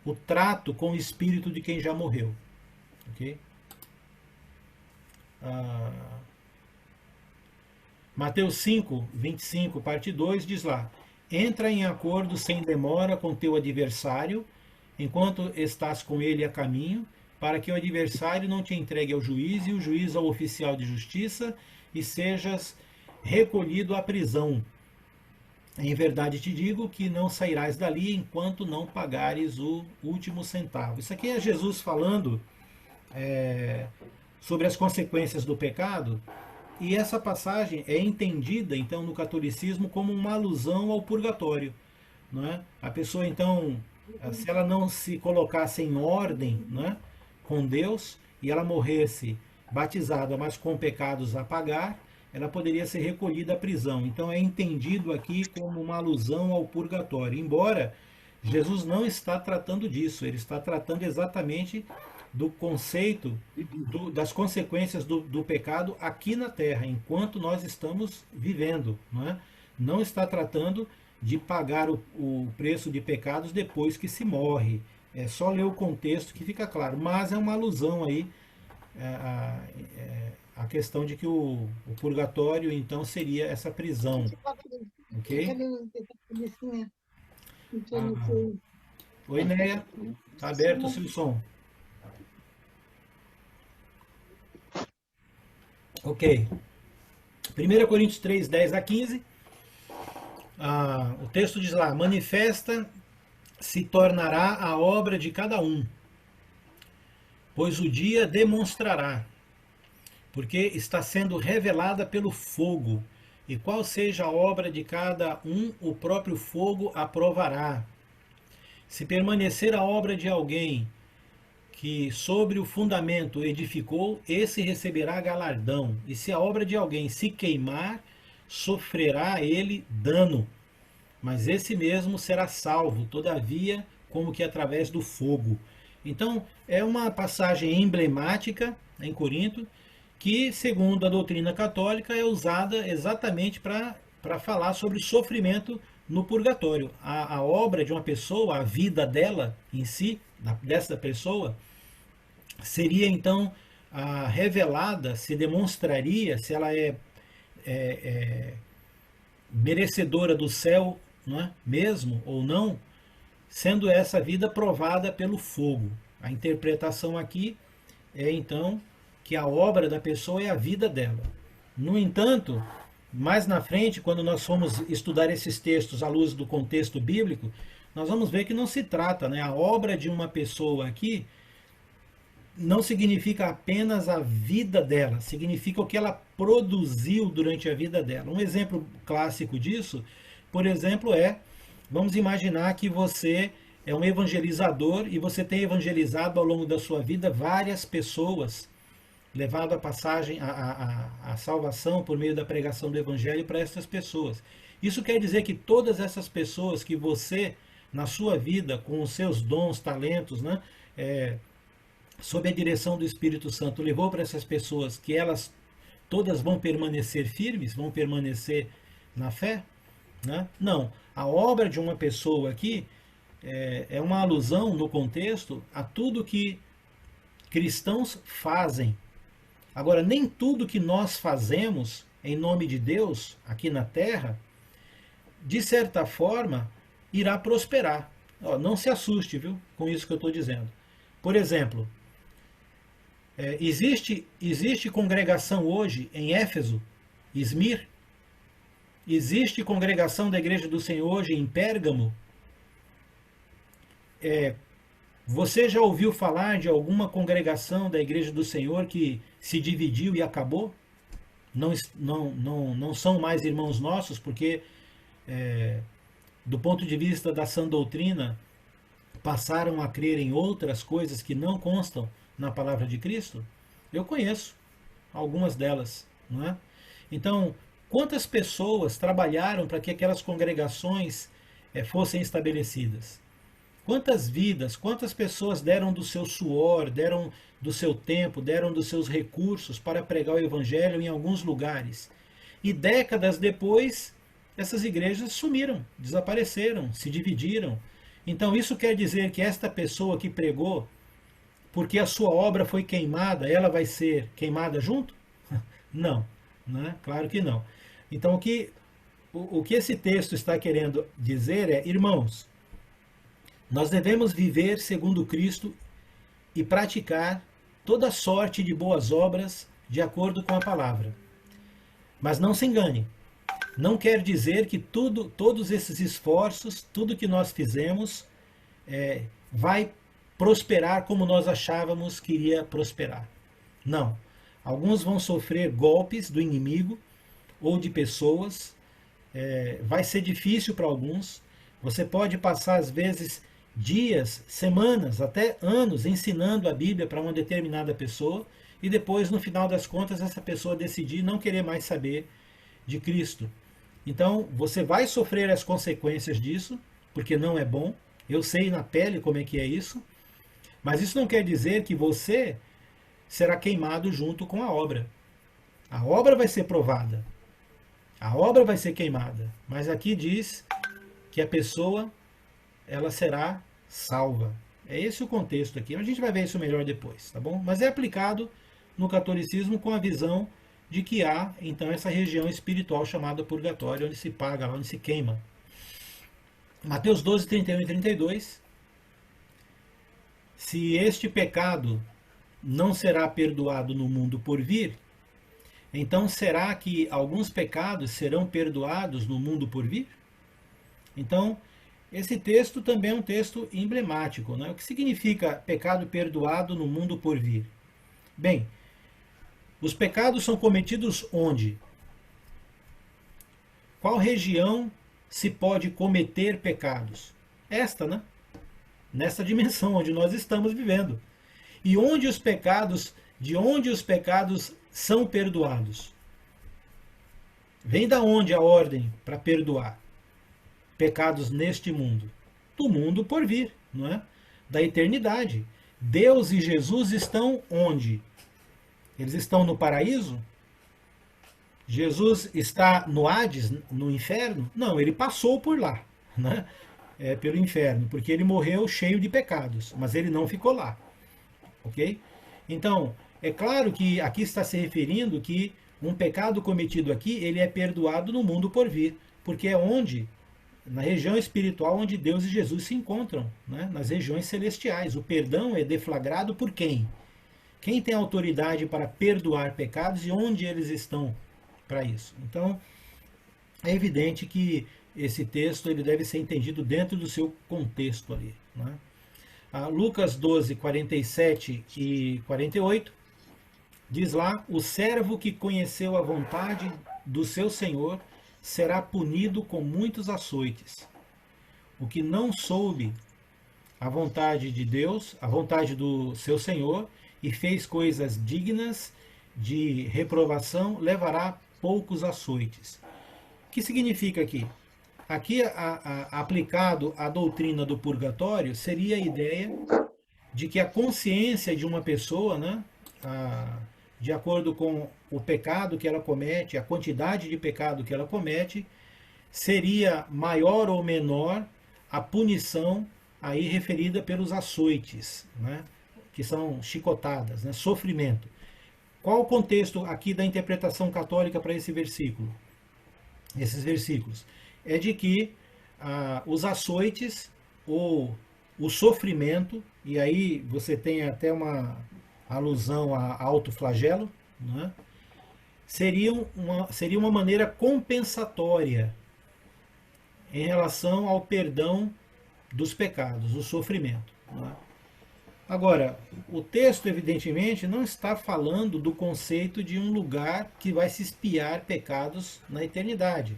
o trato com o espírito de quem já morreu. Ok? Mateus 5, 25, parte 2, diz lá: entra em acordo sem demora com teu adversário, enquanto estás com ele a caminho, para que o adversário não te entregue ao juiz e o juiz ao oficial de justiça e sejas recolhido à prisão. Em verdade te digo que não sairás dali enquanto não pagares o último centavo. Isso aqui é Jesus falando sobre as consequências do pecado, e essa passagem é entendida então no catolicismo como uma alusão ao purgatório, não é? A pessoa então, se ela não se colocasse em ordem, não é, com Deus, e ela morresse batizada, mas com pecados a pagar, ela poderia ser recolhida à prisão. Então é entendido aqui como uma alusão ao purgatório, embora Jesus não está tratando disso, ele está tratando exatamente do conceito das consequências do pecado aqui na Terra, enquanto nós estamos vivendo. Não é? Não está tratando de pagar o preço de pecados depois que se morre. É só ler o contexto que fica claro. Mas é uma alusão aí a questão de que o purgatório, então, seria essa prisão. Ok? Oi, Neia. Está aberto o seu som. Ok. 1 Coríntios 3, 10 a 15. O texto diz lá: manifesta se tornará a obra de cada um, pois o dia demonstrará, porque está sendo revelada pelo fogo, e qual seja a obra de cada um, o próprio fogo aprovará. Se permanecer a obra de alguém que sobre o fundamento edificou, esse receberá galardão. E se a obra de alguém se queimar, sofrerá ele dano. Mas esse mesmo será salvo, todavia, como que através do fogo. Então, é uma passagem emblemática em Corinto, que, segundo a doutrina católica, é usada exatamente para falar sobre sofrimento no purgatório. A obra de uma pessoa, a vida dela em si, dessa pessoa, seria então revelada, se demonstraria se ela é merecedora do céu, não é? Mesmo ou não, sendo essa vida provada pelo fogo. A interpretação aqui é então que a obra da pessoa é a vida dela. No entanto, mais na frente, quando nós formos estudar esses textos à luz do contexto bíblico, nós vamos ver que não se trata, né? A obra de uma pessoa aqui não significa apenas a vida dela, significa o que ela produziu durante a vida dela. Um exemplo clássico disso, por exemplo, vamos imaginar que você é um evangelizador e você tem evangelizado ao longo da sua vida várias pessoas, levado a passagem, a salvação por meio da pregação do evangelho para essas pessoas. Isso quer dizer que todas essas pessoas que você, na sua vida, com os seus dons, talentos, né, sob a direção do Espírito Santo, levou para essas pessoas, que elas todas vão permanecer firmes, vão permanecer na fé? Né? Não. A obra de uma pessoa aqui é uma alusão, no contexto, a tudo que cristãos fazem. Agora, nem tudo que nós fazemos em nome de Deus, aqui na Terra, de certa forma, irá prosperar. Não se assuste, viu, com isso que eu estou dizendo. Por exemplo, existe congregação hoje em Éfeso, Esmir? Existe congregação da Igreja do Senhor hoje em Pérgamo? Você já ouviu falar de alguma congregação da Igreja do Senhor que se dividiu e acabou? Não são mais irmãos nossos, porque, do ponto de vista da sã doutrina, passaram a crer em outras coisas que não constam na palavra de Cristo? Eu conheço algumas delas, não é? Então, quantas pessoas trabalharam para que aquelas congregações fossem estabelecidas? Quantas vidas, quantas pessoas deram do seu suor, deram do seu tempo, deram dos seus recursos para pregar o Evangelho em alguns lugares? E décadas depois, essas igrejas sumiram, desapareceram, se dividiram. Então isso quer dizer que esta pessoa que pregou, porque a sua obra foi queimada, ela vai ser queimada junto? Não, né? Claro que não. Então o que esse texto está querendo dizer é, irmãos, nós devemos viver segundo Cristo e praticar toda sorte de boas obras de acordo com a palavra. Mas não se engane, não quer dizer que todos esses esforços, tudo que nós fizemos, vai prosperar como nós achávamos que iria prosperar. Não. Alguns vão sofrer golpes do inimigo ou de pessoas, vai ser difícil para alguns. Você pode passar, às vezes, dias, semanas, até anos ensinando a Bíblia para uma determinada pessoa e depois, no final das contas, essa pessoa decidir não querer mais saber de Cristo. Então, você vai sofrer as consequências disso, porque não é bom. Eu sei na pele como é que é isso. Mas isso não quer dizer que você será queimado junto com a obra. A obra vai ser provada. A obra vai ser queimada. Mas aqui diz que a pessoa, ela será salva. É esse o contexto aqui. A gente vai ver isso melhor depois, tá bom? Mas é aplicado no catolicismo com a visão de que há, então, essa região espiritual chamada purgatório, onde se paga, onde se queima. Mateus 12, 31 e 32. Se este pecado não será perdoado no mundo por vir, então será que alguns pecados serão perdoados no mundo por vir? Então, esse texto também é um texto emblemático, né? O que significa pecado perdoado no mundo por vir? Bem, os pecados são cometidos onde? Qual região se pode cometer pecados? Esta, né? Nessa dimensão onde nós estamos vivendo. E onde os pecados, de onde os pecados são perdoados? Vem da onde a ordem para perdoar pecados neste mundo? Do mundo por vir, não é? Da eternidade. Deus e Jesus estão onde? Eles estão no paraíso? Jesus está no Hades, no inferno? Não, ele passou por lá, né? Pelo inferno, porque ele morreu cheio de pecados, mas ele não ficou lá, ok? Então, é claro que aqui está se referindo que um pecado cometido aqui, ele é perdoado no mundo por vir, porque é onde, na região espiritual onde Deus e Jesus se encontram, né? Nas regiões celestiais. O perdão é deflagrado por quem? Quem tem autoridade para perdoar pecados e onde eles estão para isso? Então, é evidente que esse texto ele deve ser entendido dentro do seu contexto ali, né? Lucas 12, 47 e 48, diz lá: o servo que conheceu a vontade do seu senhor será punido com muitos açoites. O que não soube a vontade de Deus, a vontade do seu senhor, e fez coisas dignas de reprovação, levará poucos açoites. O que significa aqui? Aqui, aplicado à doutrina do purgatório, seria a ideia de que a consciência de uma pessoa, né, de acordo com o pecado que ela comete, a quantidade de pecado que ela comete, seria maior ou menor a punição aí referida pelos açoites, né, que são chicotadas, né, sofrimento. Qual o contexto aqui da interpretação católica para esse versículo? Esses versículos é de que os açoites ou o sofrimento, e aí você tem até uma alusão a autoflagelo, né? seria uma maneira compensatória em relação ao perdão dos pecados, o sofrimento, né? Agora, o texto, evidentemente, não está falando do conceito de um lugar que vai se expiar pecados na eternidade,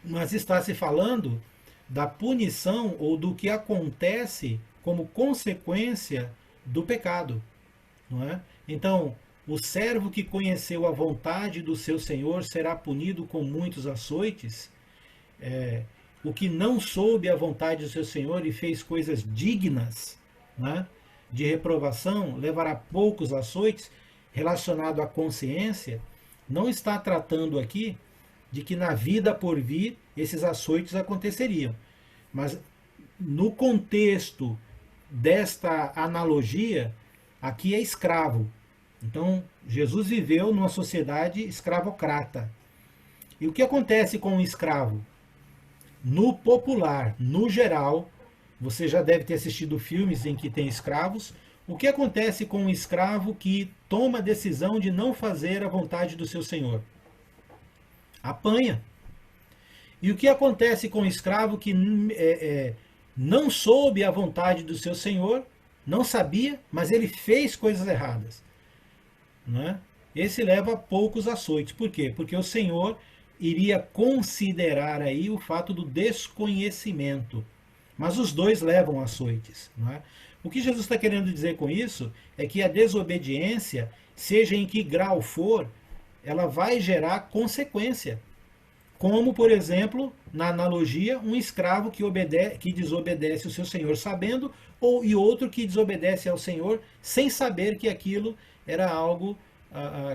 mas está se falando da punição ou do que acontece como consequência do pecado, não é? Então, o servo que conheceu a vontade do seu senhor será punido com muitos açoites. O que não soube a vontade do seu senhor e fez coisas dignas, né, de reprovação, levará poucos açoites. Relacionado à consciência, não está tratando aqui de que na vida por vir esses açoites aconteceriam. Mas no contexto desta analogia, aqui é escravo. Então, Jesus viveu numa sociedade escravocrata. E o que acontece com um escravo? No popular, no geral, você já deve ter assistido filmes em que tem escravos, O que acontece com um escravo que toma a decisão de não fazer a vontade do seu senhor? Apanha. E o que acontece com o escravo que não soube a vontade do seu senhor, não sabia, mas ele fez coisas erradas? Né? Esse leva a poucos açoites. Por quê? Porque o Senhor iria considerar aí o fato do desconhecimento. Mas os dois levam açoites. Não é? O que Jesus está querendo dizer com isso é que a desobediência, seja em que grau for, ela vai gerar consequência. Como, por exemplo, na analogia, um escravo que desobedece o seu senhor sabendo, e outro que desobedece ao senhor sem saber que aquilo era algo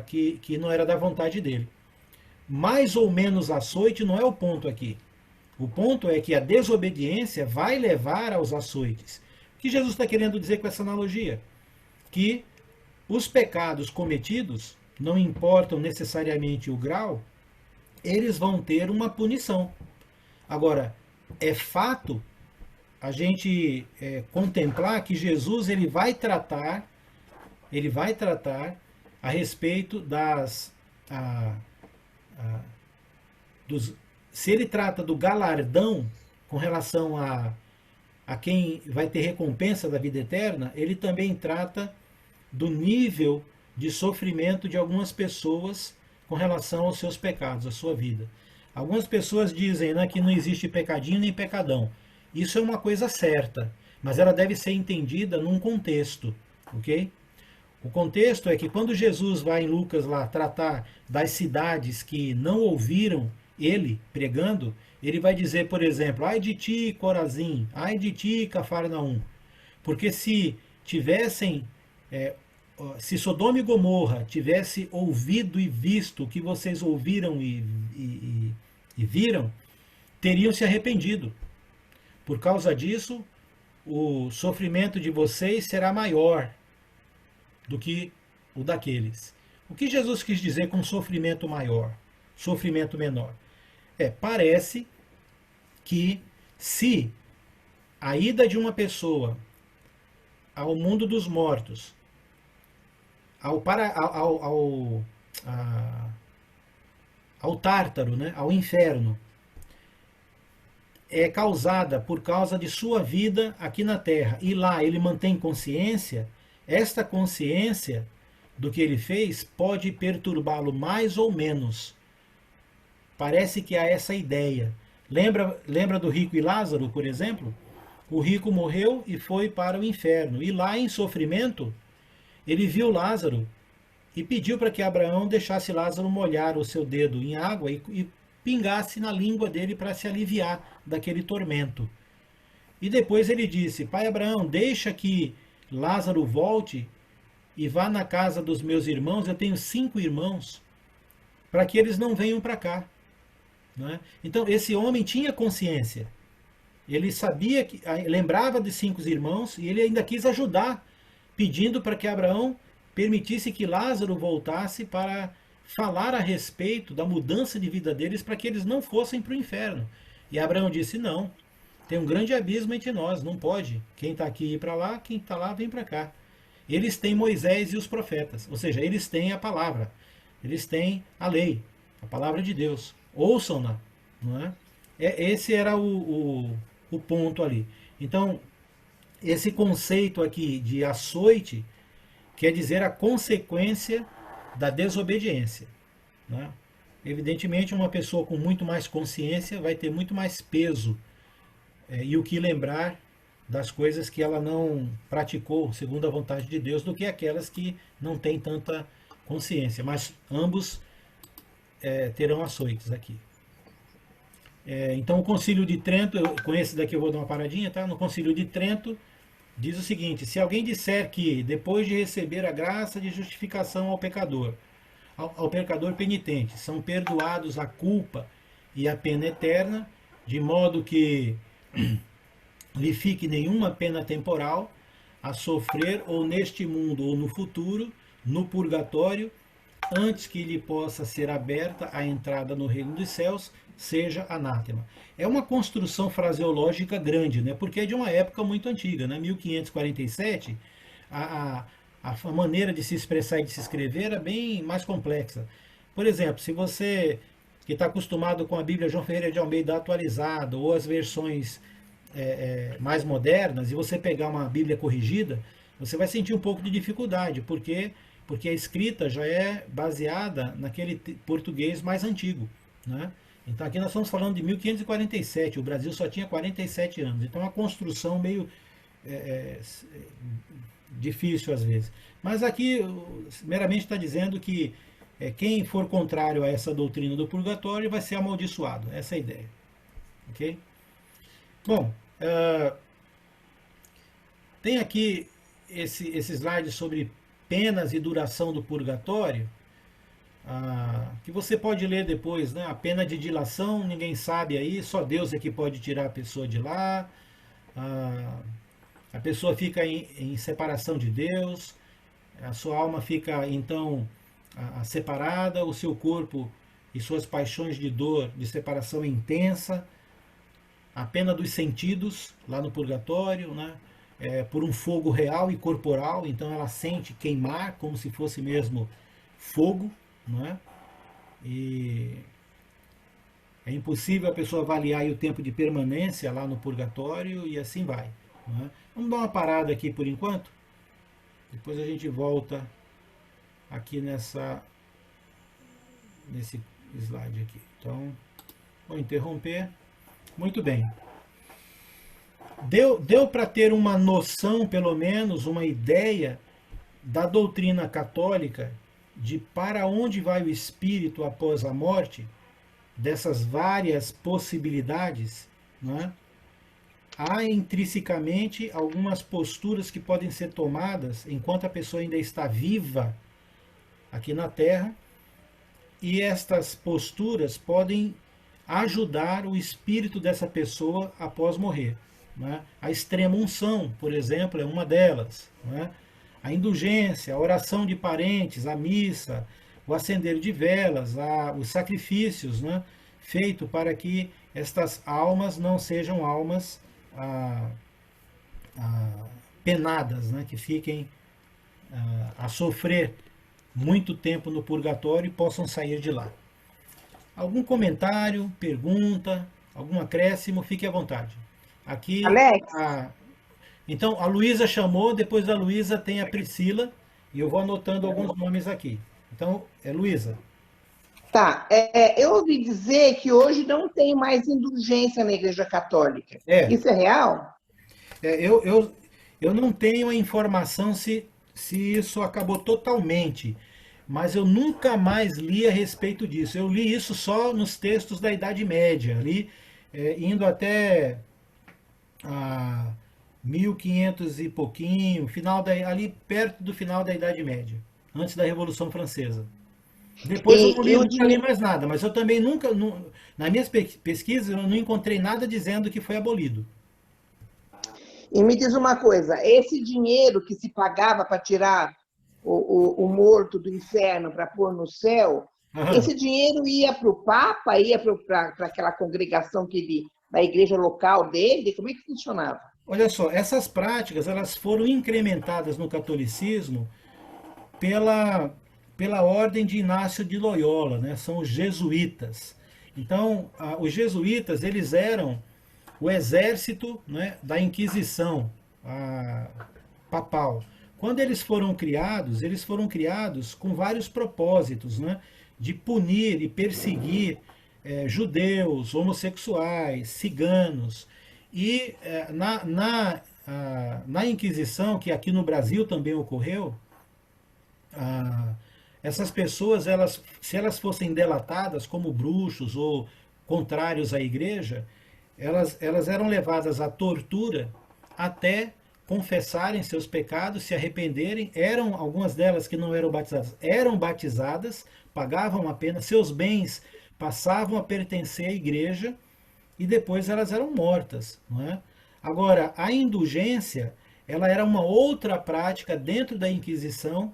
que não era da vontade dele. Mais ou menos açoite não é o ponto aqui. O ponto é que a desobediência vai levar aos açoites. O que Jesus está querendo dizer com essa analogia? Que os pecados cometidos, não importam necessariamente o grau, eles vão ter uma punição. Agora, é fato a gente contemplar que Jesus ele vai tratar a respeito se ele trata do galardão com relação a quem vai ter recompensa da vida eterna, ele também trata do nível de sofrimento de algumas pessoas com relação aos seus pecados, à sua vida. Algumas pessoas dizem, né, que não existe pecadinho nem pecadão. Isso é uma coisa certa, mas ela deve ser entendida num contexto, ok? O contexto é que quando Jesus vai em Lucas lá tratar das cidades que não ouviram ele pregando, ele vai dizer, por exemplo, ai de ti, Corazim, ai de ti, Cafarnaum. Porque se Sodoma e Gomorra tivesse ouvido e visto o que vocês ouviram e viram, teriam se arrependido. Por causa disso, o sofrimento de vocês será maior do que o daqueles. O que Jesus quis dizer com sofrimento maior, sofrimento menor? Parece que se a ida de uma pessoa ao mundo dos mortos, ao Tártaro, né, ao inferno, é causada por causa de sua vida aqui na Terra, e lá ele mantém consciência, esta consciência do que ele fez pode perturbá-lo mais ou menos. Parece que há essa ideia. Lembra do rico e Lázaro, por exemplo? O rico morreu e foi para o inferno, e lá em sofrimento, ele viu Lázaro e pediu para que Abraão deixasse Lázaro molhar o seu dedo em água e pingasse na língua dele para se aliviar daquele tormento. E depois ele disse, pai Abraão, deixa que Lázaro volte e vá na casa dos meus irmãos, eu tenho 5 irmãos, para que eles não venham para cá. Né? Então esse homem tinha consciência. Ele sabia, lembrava de 5 irmãos e ele ainda quis ajudar, pedindo para que Abraão permitisse que Lázaro voltasse para falar a respeito da mudança de vida deles para que eles não fossem para o inferno. E Abraão disse, não, tem um grande abismo entre nós, não pode. Quem está aqui ir para lá, quem está lá vem para cá. Eles têm Moisés e os profetas, ou seja, eles têm a palavra, eles têm a lei, a palavra de Deus. Ouçam-na. Não é? Esse era o ponto ali. Então, esse conceito aqui de açoite quer dizer a consequência da desobediência. Né? Evidentemente, uma pessoa com muito mais consciência vai ter muito mais peso e o que lembrar das coisas que ela não praticou segundo a vontade de Deus do que aquelas que não têm tanta consciência. Mas ambos terão açoites aqui. Então o Concílio de Trento, com esse daqui eu vou dar uma paradinha, tá? No Concílio de Trento diz o seguinte, se alguém disser que depois de receber a graça de justificação ao pecador penitente, são perdoados a culpa e a pena eterna, de modo que lhe fique nenhuma pena temporal a sofrer ou neste mundo ou no futuro, no purgatório, antes que lhe possa ser aberta a entrada no reino dos céus, seja anátema. É uma construção fraseológica grande, né? Porque é de uma época muito antiga, né? 1547, a maneira de se expressar e de se escrever era bem mais complexa. Por exemplo, se você que está acostumado com a Bíblia João Ferreira de Almeida atualizada ou as versões mais modernas, e você pegar uma Bíblia corrigida, você vai sentir um pouco de dificuldade, porque a escrita já é baseada naquele português mais antigo, né? Então aqui nós estamos falando de 1547, o Brasil só tinha 47 anos, então é uma construção meio difícil às vezes. Mas aqui meramente está dizendo que quem for contrário a essa doutrina do purgatório vai ser amaldiçoado, essa é a ideia. Ok? Bom, tem aqui esse slide sobre penas e duração do purgatório, que você pode ler depois, né? A pena de dilação, ninguém sabe aí, só Deus é que pode tirar a pessoa de lá. A pessoa fica em separação de Deus, a sua alma fica então separada, o seu corpo e suas paixões de dor, de separação intensa. A pena dos sentidos, lá no purgatório, né? Por um fogo real e corporal, então ela sente queimar como se fosse mesmo fogo, não é? E é impossível a pessoa avaliar o tempo de permanência lá no purgatório e assim vai. Não é? Vamos dar uma parada aqui por enquanto, depois a gente volta aqui nesse slide aqui. Então, vou interromper. Muito bem. Deu para ter uma noção, pelo menos, uma ideia da doutrina católica de para onde vai o espírito após a morte, dessas várias possibilidades, né? Há intrinsecamente algumas posturas que podem ser tomadas enquanto a pessoa ainda está viva aqui na Terra, e estas posturas podem ajudar o espírito dessa pessoa após morrer. Né? A extrema unção, por exemplo, é uma delas. Né? A indulgência, a oração de parentes, a missa, o acender de velas, os sacrifícios, né? Feito para que estas almas não sejam almas penadas, né? Que fiquem a sofrer muito tempo no purgatório e possam sair de lá. Algum comentário, pergunta, algum acréscimo, fique à vontade. Aqui, Alex? Então, a Luísa chamou, depois da Luísa tem a Priscila, e eu vou anotando alguns nomes aqui. Então, Luísa. Tá, eu ouvi dizer que hoje não tem mais indulgência na Igreja Católica. Isso é real? Eu não tenho a informação se isso acabou totalmente, mas eu nunca mais li a respeito disso. Eu li isso só nos textos da Idade Média, ali, indo até 1500 e pouquinho, ali perto do final da Idade Média, antes da Revolução Francesa. Depois eu não li mais nada, mas eu também nunca, nas minhas pesquisas, eu não encontrei nada dizendo que foi abolido. E me diz uma coisa, esse dinheiro que se pagava para tirar o morto do inferno para pôr no céu, esse dinheiro ia para o Papa, ia para aquela congregação da igreja local dele? Como é que funcionava? Olha só, essas práticas elas foram incrementadas no catolicismo pela ordem de Inácio de Loyola, né? São os jesuítas. Então, os jesuítas eles eram o exército, né, da Inquisição papal. Quando eles foram criados com vários propósitos, né, de punir e perseguir judeus, homossexuais, ciganos. E na Inquisição, que aqui no Brasil também ocorreu, essas pessoas, se elas fossem delatadas como bruxos ou contrários à igreja, elas eram levadas à tortura até confessarem seus pecados, se arrependerem. Algumas delas que não eram batizadas, pagavam a pena, seus bens passavam a pertencer à igreja e depois elas eram mortas. Não é? Agora, a indulgência, ela era uma outra prática dentro da Inquisição.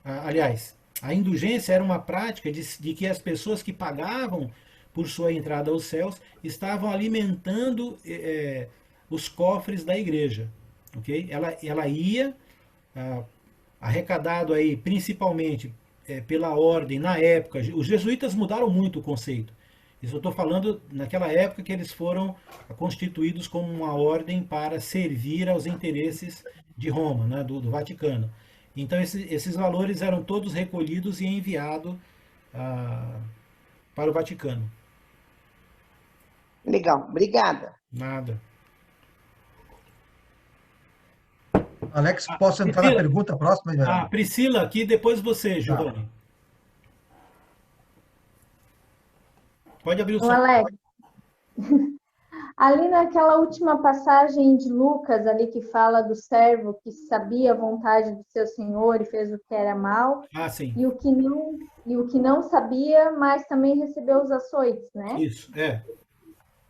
Aliás, a indulgência era uma prática de que as pessoas que pagavam por sua entrada aos céus estavam alimentando os cofres da igreja. Okay? Ela ia arrecadado aí principalmente pela ordem na época. Os jesuítas mudaram muito o conceito. Isso eu estou falando naquela época que eles foram constituídos como uma ordem para servir aos interesses de Roma, né, do Vaticano. Então esses valores eram todos recolhidos e enviados para o Vaticano. Legal, obrigada. Nada. Alex, posso entrar na pergunta próxima, Everaldo? Priscila, aqui depois você, Giovanni. Tá. Pode abrir o som. Alex, ali naquela última passagem de Lucas, ali que fala do servo que sabia a vontade do seu senhor e fez o que era mal, sim. e o que não sabia, mas também recebeu os açoites, né? Isso,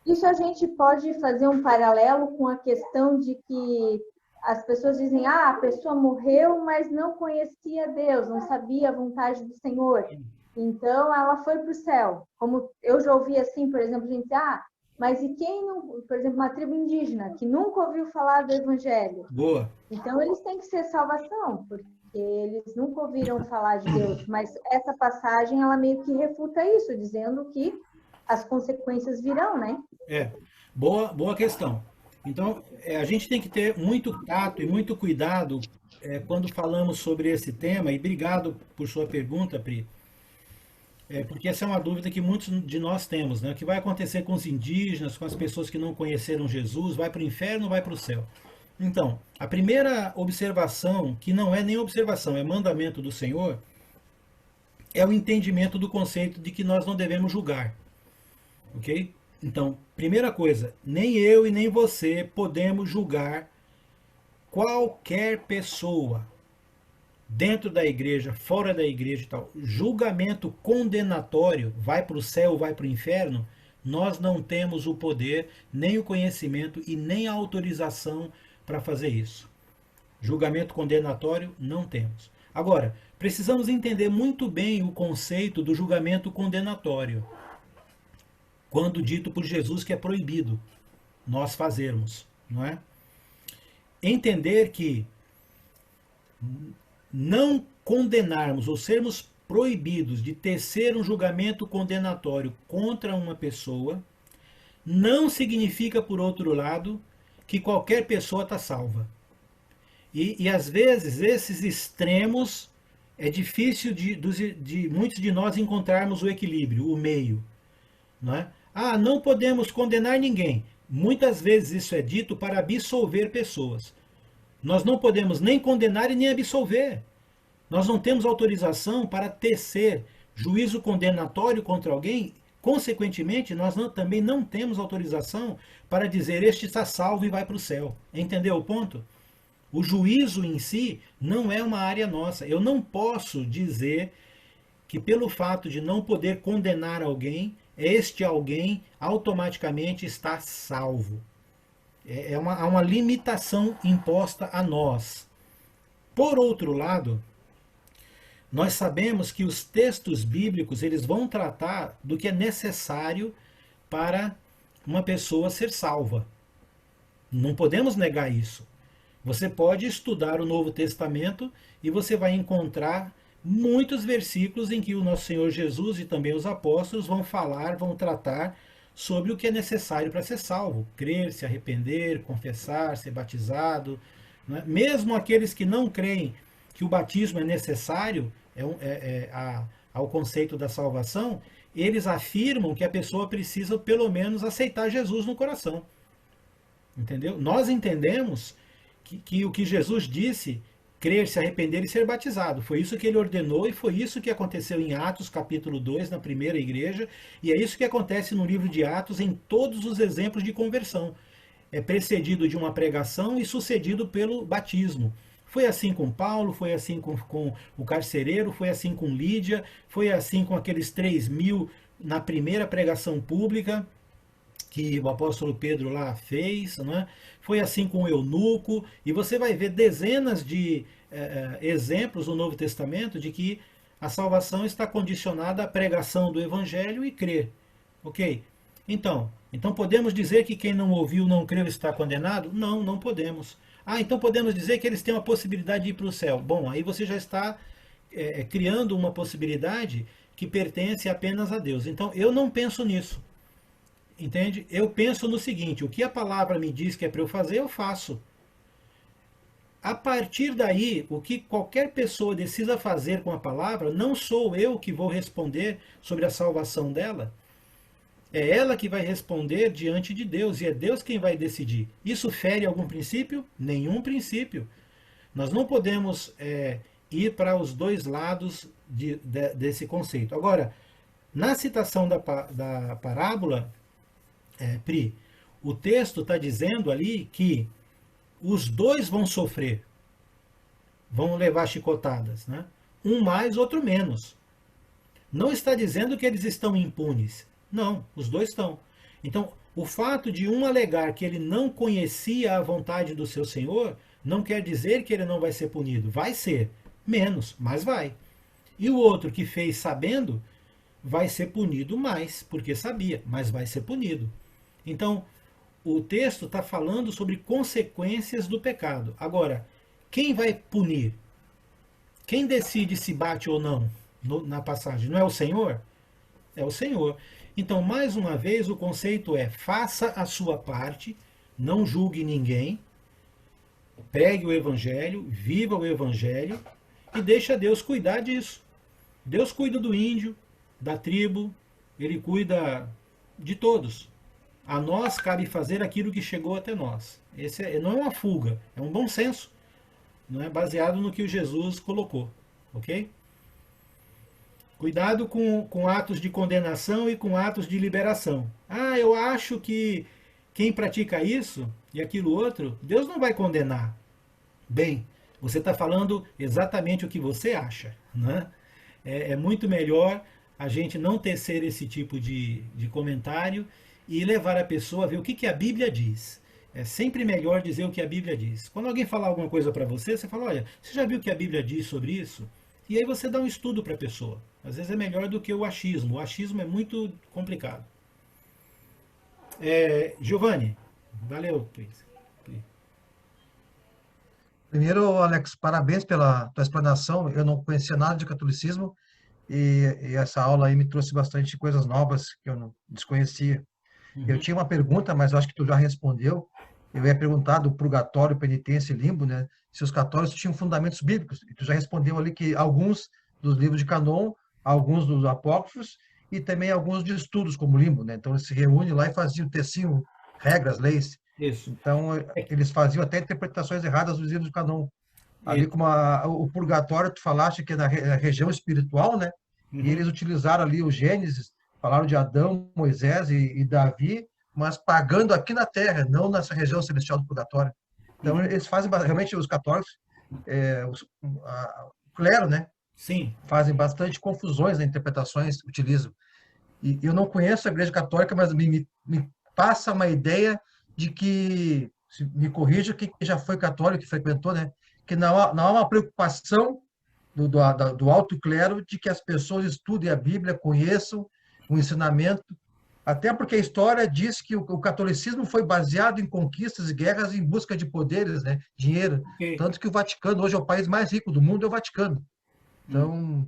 Isso a gente pode fazer um paralelo com a questão de que as pessoas dizem, a pessoa morreu, mas não conhecia Deus, não sabia a vontade do Senhor. Então, ela foi para o céu. Como eu já ouvi assim, por exemplo, a gente diz, mas e quem não... Por exemplo, uma tribo indígena, que nunca ouviu falar do Evangelho. Boa. Então, eles têm que ser salvação, porque eles nunca ouviram falar de Deus. Mas essa passagem, ela meio que refuta isso, dizendo que as consequências virão, né? Boa questão. Então, a gente tem que ter muito tato e muito cuidado quando falamos sobre esse tema, e obrigado por sua pergunta, Pri, porque essa é uma dúvida que muitos de nós temos, né? O que vai acontecer com os indígenas, com as pessoas que não conheceram Jesus, vai para o inferno ou vai para o céu? Então, a primeira observação, que não é nem observação, é mandamento do Senhor, é o entendimento do conceito de que nós não devemos julgar, ok? Então, primeira coisa, nem eu e nem você podemos julgar qualquer pessoa, dentro da igreja, fora da igreja e tal. Julgamento condenatório, vai para o céu, vai para o inferno, nós não temos o poder, nem o conhecimento e nem a autorização para fazer isso. Julgamento condenatório, não temos. Agora, precisamos entender muito bem o conceito do julgamento condenatório, quando dito por Jesus que é proibido nós fazermos, não é? Entender que não condenarmos ou sermos proibidos de tecer um julgamento condenatório contra uma pessoa não significa, por outro lado, que qualquer pessoa está salva. E às vezes esses extremos é difícil de muitos de nós encontrarmos o equilíbrio, o meio, não é? Não podemos condenar ninguém. Muitas vezes isso é dito para absolver pessoas. Nós não podemos nem condenar e nem absolver. Nós não temos autorização para tecer juízo condenatório contra alguém. Consequentemente, nós também não temos autorização para dizer este está salvo e vai para o céu. Entendeu o ponto? O juízo em si não é uma área nossa. Eu não posso dizer que pelo fato de não poder condenar alguém, este alguém automaticamente está salvo. Há uma limitação imposta a nós. Por outro lado, nós sabemos que os textos bíblicos eles vão tratar do que é necessário para uma pessoa ser salva. Não podemos negar isso. Você pode estudar o Novo Testamento e você vai encontrar muitos versículos em que o nosso Senhor Jesus e também os apóstolos vão falar, vão tratar sobre o que é necessário para ser salvo. Crer, se arrepender, confessar, ser batizado. Né? Mesmo aqueles que não creem que o batismo é necessário ao conceito da salvação, eles afirmam que a pessoa precisa pelo menos aceitar Jesus no coração. Entendeu? Nós entendemos que o que Jesus disse, crer, se arrepender e ser batizado. Foi isso que ele ordenou e foi isso que aconteceu em Atos capítulo 2, na primeira igreja, e é isso que acontece no livro de Atos em todos os exemplos de conversão. É precedido de uma pregação e sucedido pelo batismo. Foi assim com Paulo, foi assim com o carcereiro, foi assim com Lídia, foi assim com aqueles 3.000 na primeira pregação pública que o apóstolo Pedro lá fez, né? Foi assim com o eunuco, e você vai ver dezenas de exemplos no Novo Testamento de que a salvação está condicionada à pregação do Evangelho e crer. Ok? Então, Então podemos dizer que quem não ouviu, não creu, está condenado? Não, não podemos. Ah, então podemos dizer que eles têm a possibilidade de ir para o céu. Bom, aí você já está criando uma possibilidade que pertence apenas a Deus. Então eu não penso nisso. Entende? Eu penso no seguinte: o que a palavra me diz que é para eu fazer, eu faço. A partir daí, o que qualquer pessoa decida fazer com a palavra, não sou eu que vou responder sobre a salvação dela. É ela que vai responder diante de Deus, e é Deus quem vai decidir. Isso fere algum princípio? Nenhum princípio. Nós não podemos ir para os dois lados desse conceito. Agora, na citação da parábola, Pri, o texto está dizendo ali que os dois vão sofrer, vão levar chicotadas, né? Um mais, outro menos. Não está dizendo que eles estão impunes. Não, os dois estão. Então, o fato de um alegar que ele não conhecia a vontade do seu Senhor, não quer dizer que ele não vai ser punido. Vai ser, menos, mas vai. E o outro que fez sabendo, vai ser punido mais, porque sabia, mas vai ser punido. Então, o texto está falando sobre consequências do pecado. Agora, quem vai punir? Quem decide se bate ou não na passagem? Não é o Senhor? É o Senhor. Então, mais uma vez, o conceito é: faça a sua parte, não julgue ninguém, pregue o Evangelho, viva o Evangelho e deixa Deus cuidar disso. Deus cuida do índio, da tribo, Ele cuida de todos. A nós cabe fazer aquilo que chegou até nós. Esse não é uma fuga, é um bom senso. Não é baseado no que o Jesus colocou. Ok? Cuidado com atos de condenação e com atos de liberação. Ah, eu acho que quem pratica isso e aquilo outro, Deus não vai condenar. Bem, você está falando exatamente o que você acha. Né? É muito melhor a gente não tecer esse tipo de comentário e levar a pessoa a ver o que a Bíblia diz. É sempre melhor dizer o que a Bíblia diz. Quando alguém falar alguma coisa para você, você fala: olha, você já viu o que a Bíblia diz sobre isso? E aí você dá um estudo para a pessoa. Às vezes é melhor do que o achismo. O achismo é muito complicado. Giovanni, valeu. Primeiro, Alex, parabéns pela tua explanação. Eu não conhecia nada de catolicismo e essa aula aí me trouxe bastante coisas novas que eu não desconhecia. Eu tinha uma pergunta, mas eu acho que tu já respondeu. Eu ia perguntar do purgatório, penitência e limbo, né? Se os católicos tinham fundamentos bíblicos. E tu já respondeu ali que alguns dos livros de Cânon, alguns dos apócrifos e também alguns de estudos, como limbo, né? Então eles se reúnem lá e faziam, teciam regras, leis. Isso. Então eles faziam até interpretações erradas dos livros de Cânon. Ali como o purgatório, tu falaste que é na região espiritual, né? E eles utilizaram ali o Gênesis, falaram de Adão, Moisés e Davi, mas pagando aqui na Terra, não nessa região celestial do purgatório. Então, eles fazem, realmente, os católicos, o clero, né? Sim. Fazem bastante confusões nas interpretações, utilizam. E eu não conheço a Igreja Católica, mas me passa uma ideia de que, me corrija, quem já foi católico, que frequentou, né? Que não há uma preocupação do alto clero de que as pessoas estudem a Bíblia, conheçam o ensinamento, até porque a história diz que o catolicismo foi baseado em conquistas e guerras em busca de poderes, né, dinheiro. Okay. Tanto que o Vaticano hoje é o país mais rico do mundo, é o Vaticano. Então,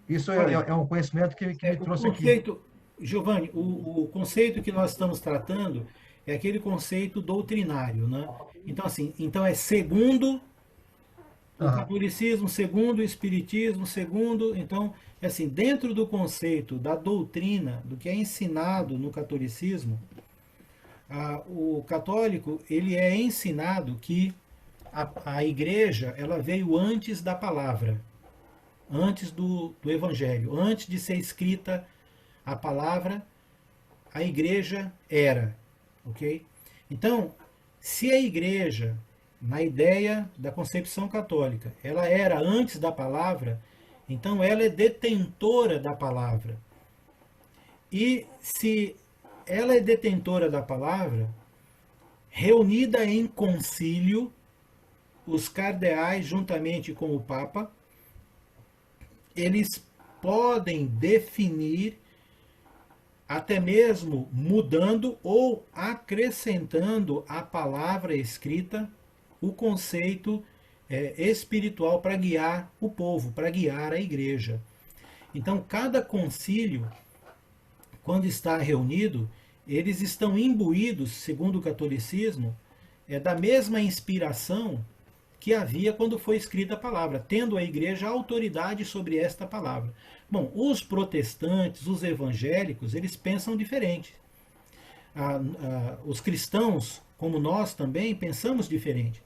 isso é um conhecimento que me trouxe conceito, aqui. Giovanni, o conceito que nós estamos tratando é aquele conceito doutrinário, né? Então, assim, é segundo o catolicismo, segundo o espiritismo, segundo... Então, assim, dentro do conceito da doutrina, do que é ensinado no catolicismo, o católico, ele é ensinado que a igreja, ela veio antes da palavra, antes do evangelho, antes de ser escrita a palavra, a igreja era, ok? Então, se a igreja, na ideia da concepção católica, ela era antes da palavra, então ela é detentora da palavra. E se ela é detentora da palavra, reunida em concílio, os cardeais, juntamente com o Papa, eles podem definir até mesmo mudando ou acrescentando à palavra escrita o conceito espiritual para guiar o povo, para guiar a igreja. Então, cada concílio, quando está reunido, eles estão imbuídos, segundo o catolicismo, da mesma inspiração que havia quando foi escrita a palavra, tendo a igreja autoridade sobre esta palavra. Bom, os protestantes, os evangélicos, eles pensam diferente. Os cristãos, como nós também, pensamos diferente.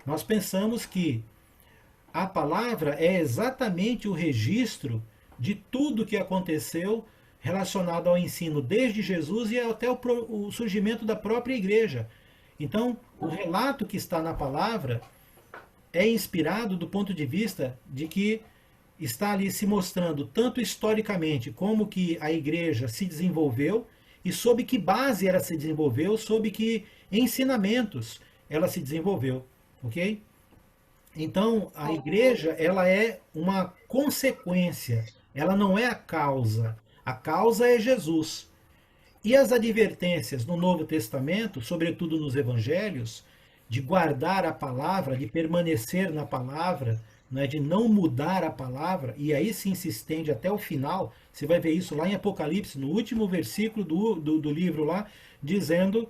Nós pensamos que a palavra é exatamente o registro de tudo que aconteceu relacionado ao ensino desde Jesus e até o surgimento da própria igreja. Então, o relato que está na palavra é inspirado do ponto de vista de que está ali se mostrando tanto historicamente como que a igreja se desenvolveu e sob que base ela se desenvolveu, sob que ensinamentos ela se desenvolveu, ok? Então, a igreja, ela é uma consequência, ela não é a causa. A causa é Jesus. E as advertências no Novo Testamento, sobretudo nos Evangelhos, de guardar a palavra, de permanecer na palavra, né, de não mudar a palavra, e aí sim se estende até o final. Você vai ver isso lá em Apocalipse, no último versículo do livro lá, dizendo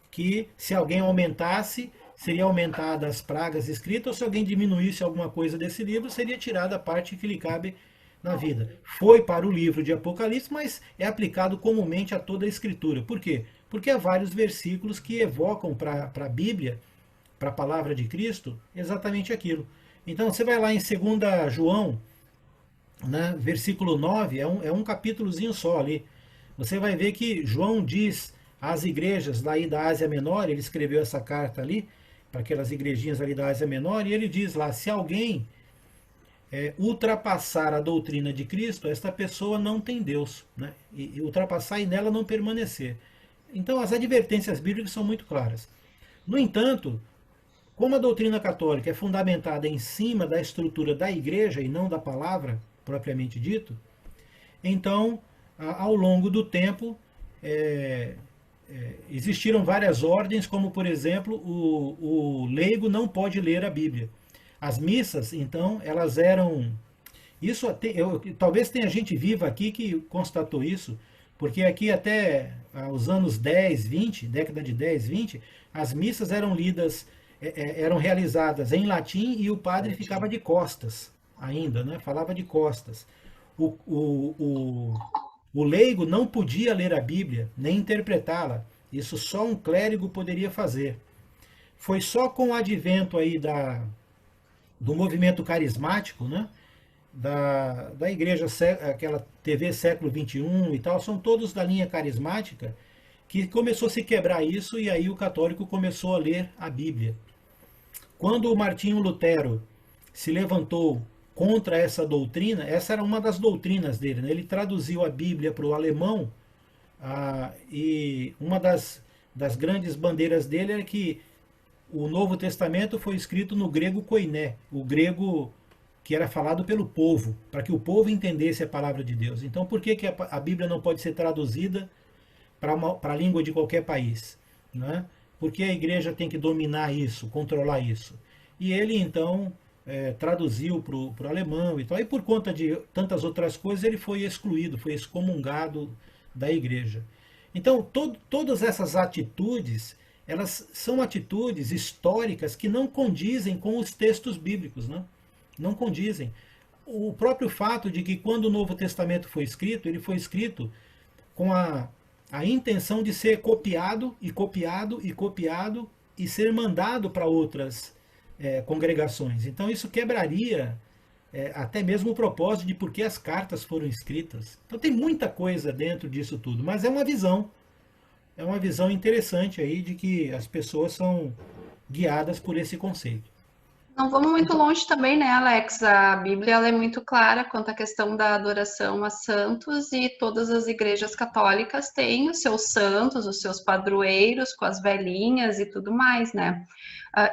que se alguém aumentasse, seria aumentada as pragas escritas, ou se alguém diminuísse alguma coisa desse livro, seria tirada a parte que lhe cabe na vida. Foi para o livro de Apocalipse, mas é aplicado comumente a toda a Escritura. Por quê? Porque há vários versículos que evocam para a Bíblia, para a palavra de Cristo, exatamente aquilo. Então você vai lá em 2 João, né, versículo 9, é um capítulozinho só ali. Você vai ver que João diz às igrejas daí da Ásia Menor, ele escreveu essa carta ali, para aquelas igrejinhas ali da Ásia Menor, e ele diz lá, se alguém ultrapassar a doutrina de Cristo, esta pessoa não tem Deus, né? E ultrapassar e nela não permanecer. Então as advertências bíblicas são muito claras. No entanto, como a doutrina católica é fundamentada em cima da estrutura da igreja e não da palavra propriamente dito, então, ao longo do tempo, existiram várias ordens, como por exemplo, o leigo não pode ler a Bíblia. As missas, então, elas eram... talvez tenha gente viva aqui que constatou isso, porque aqui até os anos 10, 20, década de 10, 20, as missas eram lidas, eram realizadas em latim e o padre ficava de costas ainda, né? Falava de costas. O leigo não podia ler a Bíblia, nem interpretá-la. Isso só um clérigo poderia fazer. Foi só com o advento aí do movimento carismático, né? Da igreja, aquela TV século XXI e tal, são todos da linha carismática, que começou a se quebrar isso e aí o católico começou a ler a Bíblia. Quando o Martinho Lutero se levantou contra essa doutrina, essa era uma das doutrinas dele, né? Ele traduziu a Bíblia para o alemão, e uma das grandes bandeiras dele é que o Novo Testamento foi escrito no grego koiné, o grego que era falado pelo povo, para que o povo entendesse a palavra de Deus. Então, por que a Bíblia não pode ser traduzida para a língua de qualquer país? Né? Porque a igreja tem que dominar isso, controlar isso. E ele, então, traduziu para o alemão e tal. E por conta de tantas outras coisas, ele foi excluído, foi excomungado da igreja. Então, todas essas atitudes, elas são atitudes históricas que não condizem com os textos bíblicos, né? Não condizem. O próprio fato de que quando o Novo Testamento foi escrito, ele foi escrito com a intenção de ser copiado e copiado e copiado e ser mandado para outras congregações. Então isso quebraria até mesmo o propósito de por que as cartas foram escritas. Então tem muita coisa dentro disso tudo, mas é uma visão interessante aí de que as pessoas são guiadas por esse conceito. Não vamos muito longe também, né, Alex? A Bíblia ela é muito clara quanto à questão da adoração a santos e todas as igrejas católicas têm os seus santos, os seus padroeiros com as velhinhas e tudo mais, né?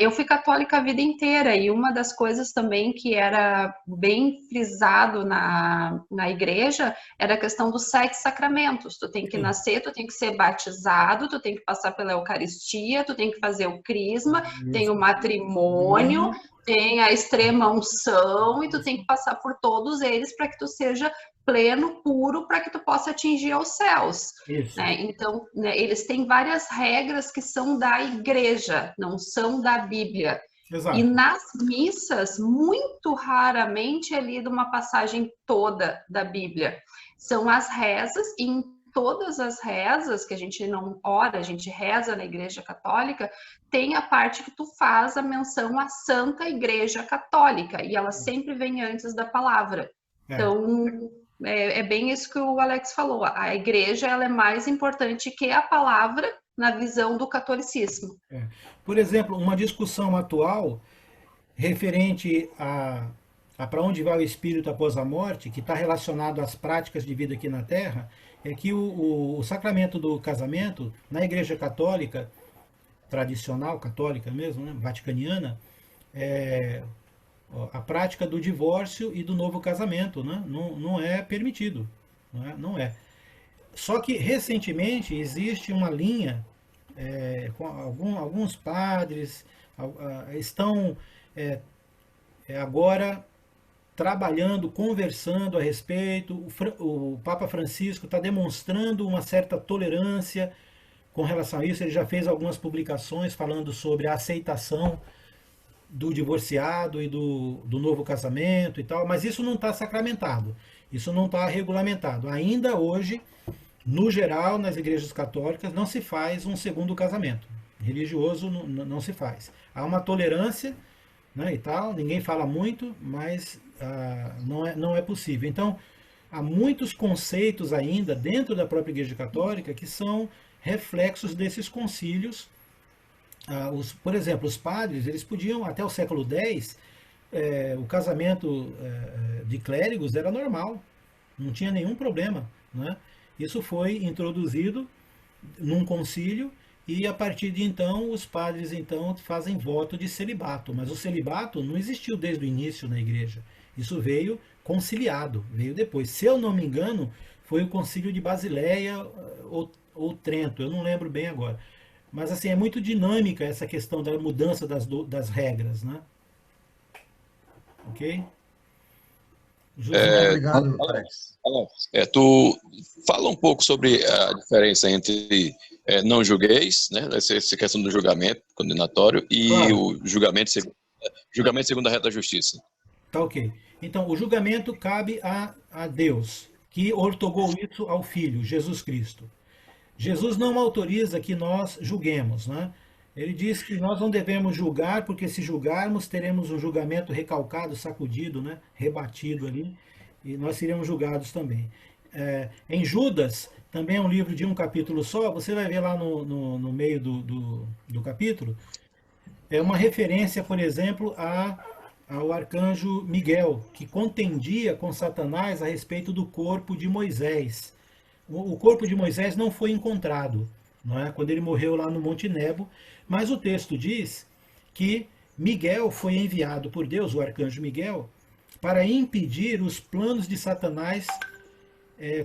Eu fui católica a vida inteira e uma das coisas também que era bem frisado na igreja era a questão dos 7 sacramentos. Tu tem que nascer, tu tem que ser batizado, tu tem que passar pela Eucaristia, tu tem que fazer o crisma, tem o matrimônio, tem a extrema unção e tu tem que passar por todos eles para que tu seja pleno, puro, para que tu possa atingir aos céus. Né? Então, né, eles têm várias regras que são da igreja, não são da Bíblia. Exato. E nas missas, muito raramente é lida uma passagem toda da Bíblia. São as rezas, e em todas as rezas que a gente não ora, a gente reza na Igreja Católica, tem a parte que tu faz a menção à Santa Igreja Católica, e ela sempre vem antes da palavra. Então, é bem isso que o Alex falou, a Igreja ela é mais importante que a palavra na visão do catolicismo. Por exemplo, uma discussão atual referente a para onde vai o espírito após a morte, que está relacionado às práticas de vida aqui na Terra, é que o sacramento do casamento, na Igreja Católica, tradicional, católica mesmo, né, vaticaniana, a prática do divórcio e do novo casamento, né, não é permitido. Não é. Só que, recentemente, existe uma linha, com alguns padres estão agora trabalhando, conversando a respeito. O Papa Francisco está demonstrando uma certa tolerância com relação a isso. Ele já fez algumas publicações falando sobre a aceitação do divorciado e do novo casamento e tal, mas isso não está sacramentado, isso não está regulamentado. Ainda hoje, no geral, nas igrejas católicas, não se faz um segundo casamento. Religioso não se faz. Há uma tolerância, né, e tal, ninguém fala muito, mas não é possível. Então, há muitos conceitos ainda dentro da própria Igreja Católica que são reflexos desses concílios. Por exemplo, os padres, eles podiam, até o século X, o casamento de clérigos era normal, não tinha nenhum problema, né? Isso foi introduzido num concílio e a partir de então os padres então fazem voto de celibato, mas o celibato não existiu desde o início na igreja. Isso veio conciliado, veio depois. Se eu não me engano, foi o concílio de Basileia ou Trento, eu não lembro bem agora. Mas assim, é muito dinâmica essa questão da mudança das regras, né? Ok? Obrigado, Alex. Tu fala um pouco sobre a diferença entre não julgueis, né? Essa questão do julgamento condenatório e o julgamento segundo a reta justiça. Tá ok. Então, o julgamento cabe a Deus, que ortogou isso ao Filho, Jesus Cristo. Jesus não autoriza que nós julguemos, né? Ele diz que nós não devemos julgar, porque se julgarmos, teremos um julgamento recalcado, sacudido, né? Rebatido ali, e nós seremos julgados também. Em Judas, também é um livro de um capítulo só, você vai ver lá no meio do capítulo, é uma referência, por exemplo, ao arcanjo Miguel, que contendia com Satanás a respeito do corpo de Moisés. O corpo de Moisés não foi encontrado, não é? Quando ele morreu lá no Monte Nebo, mas o texto diz que Miguel foi enviado por Deus, o arcanjo Miguel, para impedir os planos de Satanás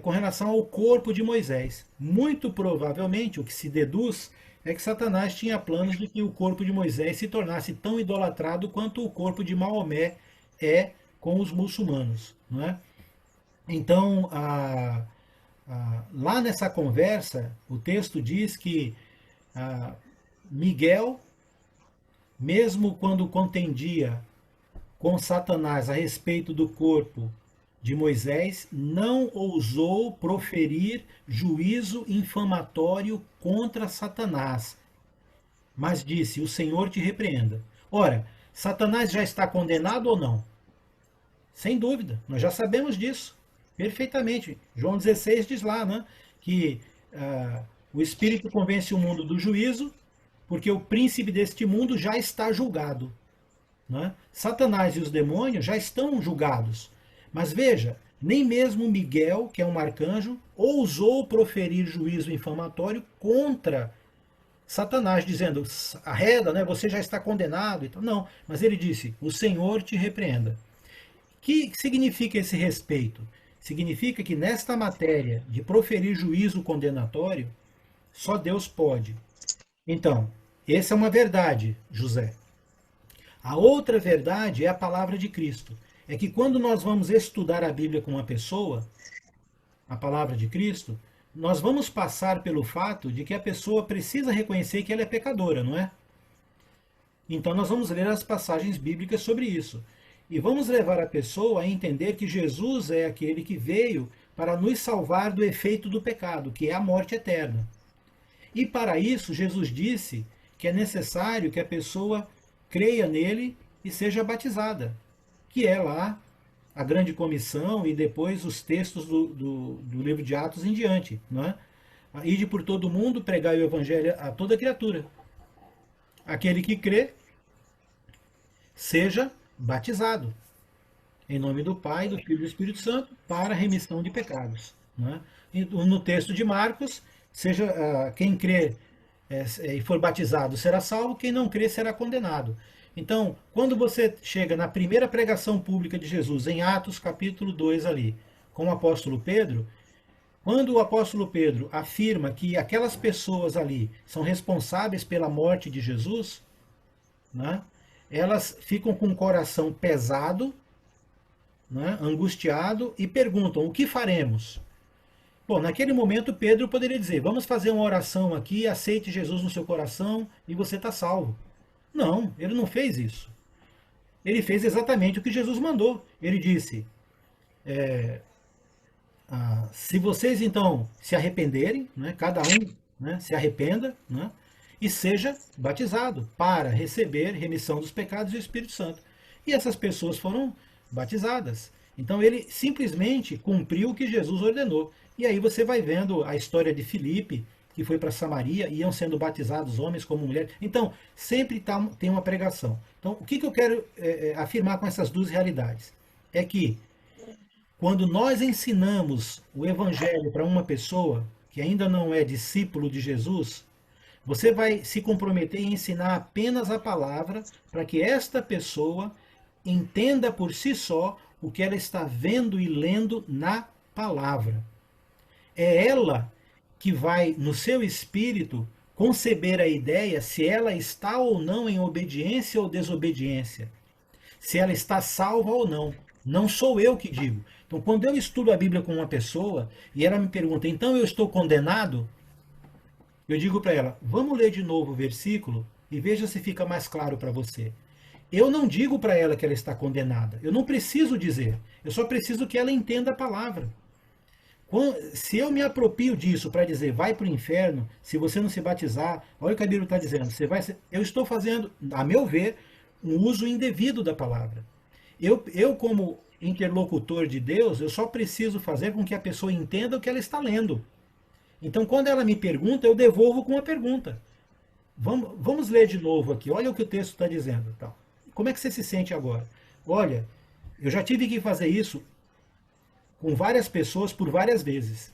com relação ao corpo de Moisés. Muito provavelmente, o que se deduz é que Satanás tinha planos de que o corpo de Moisés se tornasse tão idolatrado quanto o corpo de Maomé é com os muçulmanos, não é? Então, lá nessa conversa, o texto diz que Miguel, mesmo quando contendia com Satanás a respeito do corpo de Moisés, não ousou proferir juízo infamatório contra Satanás, mas disse: o Senhor te repreenda. Ora, Satanás já está condenado ou não? Sem dúvida, nós já sabemos disso perfeitamente. João 16 diz lá, né, que o Espírito convence o mundo do juízo, porque o príncipe deste mundo já está julgado. Não é? Satanás e os demônios já estão julgados. Mas veja, nem mesmo Miguel, que é um arcanjo, ousou proferir juízo infamatório contra Satanás, dizendo, arreda, né, você já está condenado. Então, não, mas ele disse, o Senhor te repreenda. O que significa esse respeito? Significa que nesta matéria de proferir juízo condenatório, só Deus pode. Então, essa é uma verdade, José. A outra verdade é a palavra de Cristo. É que quando nós vamos estudar a Bíblia com uma pessoa, a palavra de Cristo, nós vamos passar pelo fato de que a pessoa precisa reconhecer que ela é pecadora, não é? Então nós vamos ler as passagens bíblicas sobre isso. E vamos levar a pessoa a entender que Jesus é aquele que veio para nos salvar do efeito do pecado, que é a morte eterna. E para isso, Jesus disse que é necessário que a pessoa creia nele e seja batizada, que é lá a grande comissão e depois os textos do livro de Atos em diante. Não é? Ide por todo mundo, pregai o evangelho a toda criatura. Aquele que crê, seja batizado. Em nome do Pai, do Filho e do Espírito Santo, para a remissão de pecados. Não é? E no texto de Marcos, seja quem crê e for batizado será salvo, quem não crê será condenado. Então, quando você chega na primeira pregação pública de Jesus, em Atos capítulo 2 ali, com o apóstolo Pedro, quando o apóstolo Pedro afirma que aquelas pessoas ali são responsáveis pela morte de Jesus, né, elas ficam com o coração pesado, né, angustiado, e perguntam, o que faremos? Bom, naquele momento Pedro poderia dizer, vamos fazer uma oração aqui, aceite Jesus no seu coração e você está salvo. Não, ele não fez isso. Ele fez exatamente o que Jesus mandou. Ele disse, se vocês então se arrependerem, né, cada um, né, se arrependa, né, e seja batizado para receber remissão dos pecados e o Espírito Santo. E essas pessoas foram batizadas. Então ele simplesmente cumpriu o que Jesus ordenou. E aí você vai vendo a história de Filipe, que foi para Samaria, iam sendo batizados homens como mulheres. Então, sempre tem uma pregação. Então, o que eu quero afirmar com essas duas realidades? É que, quando nós ensinamos o Evangelho para uma pessoa que ainda não é discípulo de Jesus, você vai se comprometer em ensinar apenas a palavra para que esta pessoa entenda por si só o que ela está vendo e lendo na palavra. É ela que vai, no seu espírito, conceber a ideia se ela está ou não em obediência ou desobediência. Se ela está salva ou não. Não sou eu que digo. Então, quando eu estudo a Bíblia com uma pessoa e ela me pergunta, então eu estou condenado? Eu digo para ela, vamos ler de novo o versículo e veja se fica mais claro para você. Eu não digo para ela que ela está condenada. Eu não preciso dizer. Eu só preciso que ela entenda a palavra. Se eu me aproprio disso para dizer, vai para o inferno, se você não se batizar, olha o que a Bíblia está dizendo, eu estou fazendo, a meu ver, um uso indevido da palavra. Eu, como interlocutor de Deus, eu só preciso fazer com que a pessoa entenda o que ela está lendo. Então, quando ela me pergunta, eu devolvo com uma pergunta. Vamos ler de novo aqui, olha o que o texto está dizendo. Então, como é que você se sente agora? Olha, eu já tive que fazer isso com várias pessoas por várias vezes,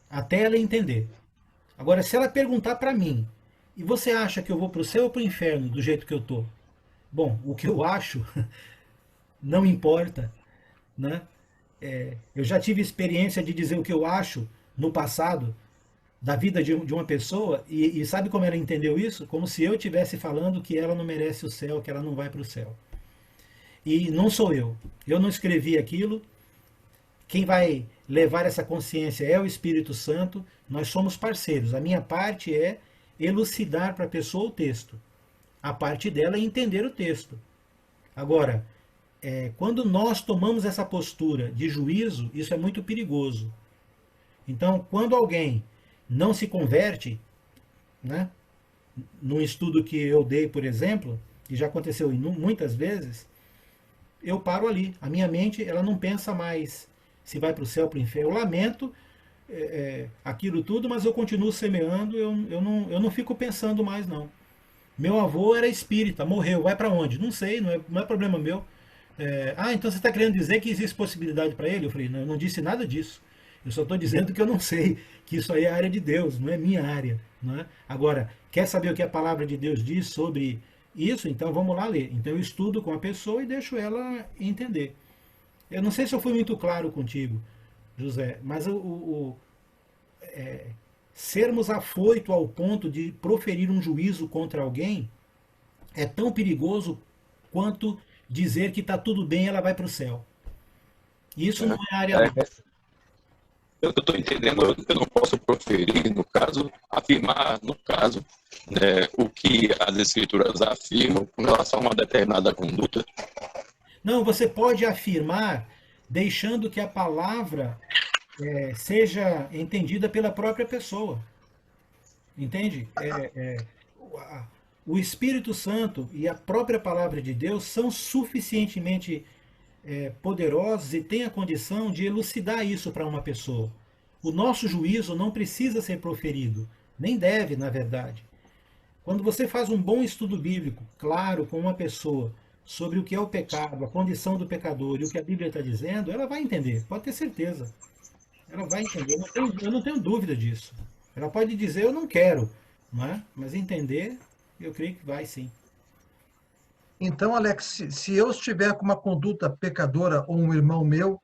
até ela entender. Agora, se ela perguntar para mim, e você acha que eu vou para o céu ou para o inferno do jeito que eu estou? Bom, o que eu acho não importa, né? Eu já tive experiência de dizer o que eu acho no passado da vida de uma pessoa, e sabe como ela entendeu isso? Como se eu estivesse falando que ela não merece o céu, que ela não vai para o céu. E não sou eu. Eu não escrevi aquilo. Quem vai levar essa consciência é o Espírito Santo. Nós somos parceiros. A minha parte é elucidar para a pessoa o texto. A parte dela é entender o texto. Agora, quando nós tomamos essa postura de juízo, isso é muito perigoso. Então, quando alguém não se converte, né, num estudo que eu dei, por exemplo, e já aconteceu muitas vezes, eu paro ali. A minha mente, ela não pensa mais se vai para o céu ou para o inferno. Eu lamento aquilo tudo, mas eu continuo semeando, eu não fico pensando mais, não. Meu avô era espírita, morreu, vai para onde? Não sei, não é problema meu. Então você está querendo dizer que existe possibilidade para ele? Eu falei, não, eu não disse nada disso. Eu só estou dizendo que eu não sei, que isso aí é a área de Deus, não é minha área. Não é? Agora, quer saber o que a palavra de Deus diz sobre isso? Então vamos lá ler. Então eu estudo com a pessoa e deixo ela entender. Eu não sei se eu fui muito claro contigo, José, mas sermos afoito ao ponto de proferir um juízo contra alguém é tão perigoso quanto dizer que está tudo bem, ela vai para o céu. Isso não é área nossa. Eu estou entendendo, eu não posso proferir, no caso, afirmar, no caso, né, o que as escrituras afirmam com relação a uma determinada conduta. Não, você pode afirmar deixando que a palavra seja entendida pela própria pessoa. Entende? O Espírito Santo e a própria palavra de Deus são suficientemente poderosos e têm a condição de elucidar isso para uma pessoa. O nosso juízo não precisa ser proferido, nem deve, na verdade. Quando você faz um bom estudo bíblico, claro, com uma pessoa, sobre o que é o pecado, a condição do pecador e o que a Bíblia está dizendo, ela vai entender, pode ter certeza. Ela vai entender, eu não tenho dúvida disso. Ela pode dizer, eu não quero, não é? Mas entender, eu creio que vai sim. Então, Alex, se eu estiver com uma conduta pecadora ou um irmão meu,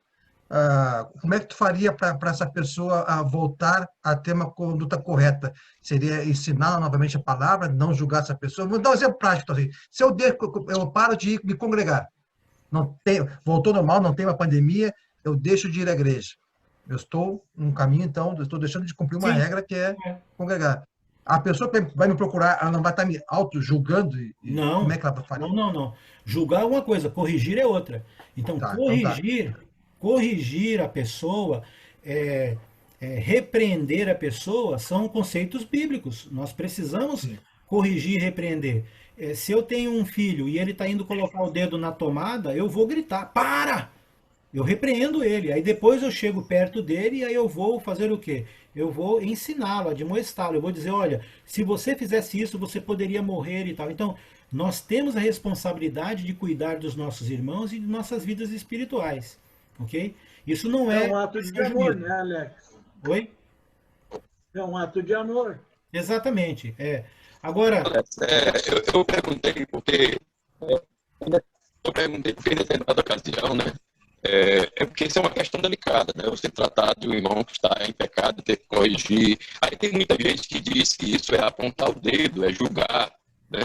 como é que tu faria para essa pessoa voltar a ter uma conduta correta? Seria ensinar novamente a palavra, não julgar essa pessoa? Vou dar um exemplo prático. Assim. Se eu paro de me congregar, voltou normal, não tem uma pandemia, eu deixo de ir à igreja. Eu estou num caminho, então, eu estou deixando de cumprir uma regra que é congregar. A pessoa que vai me procurar, ela não vai estar me auto-julgando? Não, como é que ela faria? não. Julgar é uma coisa, corrigir é outra. Então, corrigir a pessoa, repreender a pessoa, são conceitos bíblicos. Nós precisamos corrigir e repreender. Se eu tenho um filho e ele está indo colocar o dedo na tomada, eu vou gritar, para! Eu repreendo ele, aí depois eu chego perto dele e aí eu vou fazer o quê? Eu vou ensiná-lo, admoestá-lo, eu vou dizer, olha, se você fizesse isso, você poderia morrer e tal. Então, nós temos a responsabilidade de cuidar dos nossos irmãos e de nossas vidas espirituais, ok? Isso não é... É um ato de amor, né, Alex? Oi? É um ato de amor. Exatamente, Agora... Eu perguntei porque em determinada ocasião, né? Porque isso é uma questão delicada, né? Você tratar de um irmão que está em pecado, ter que corrigir. Aí tem muita gente que diz que isso é apontar o dedo, é julgar, né?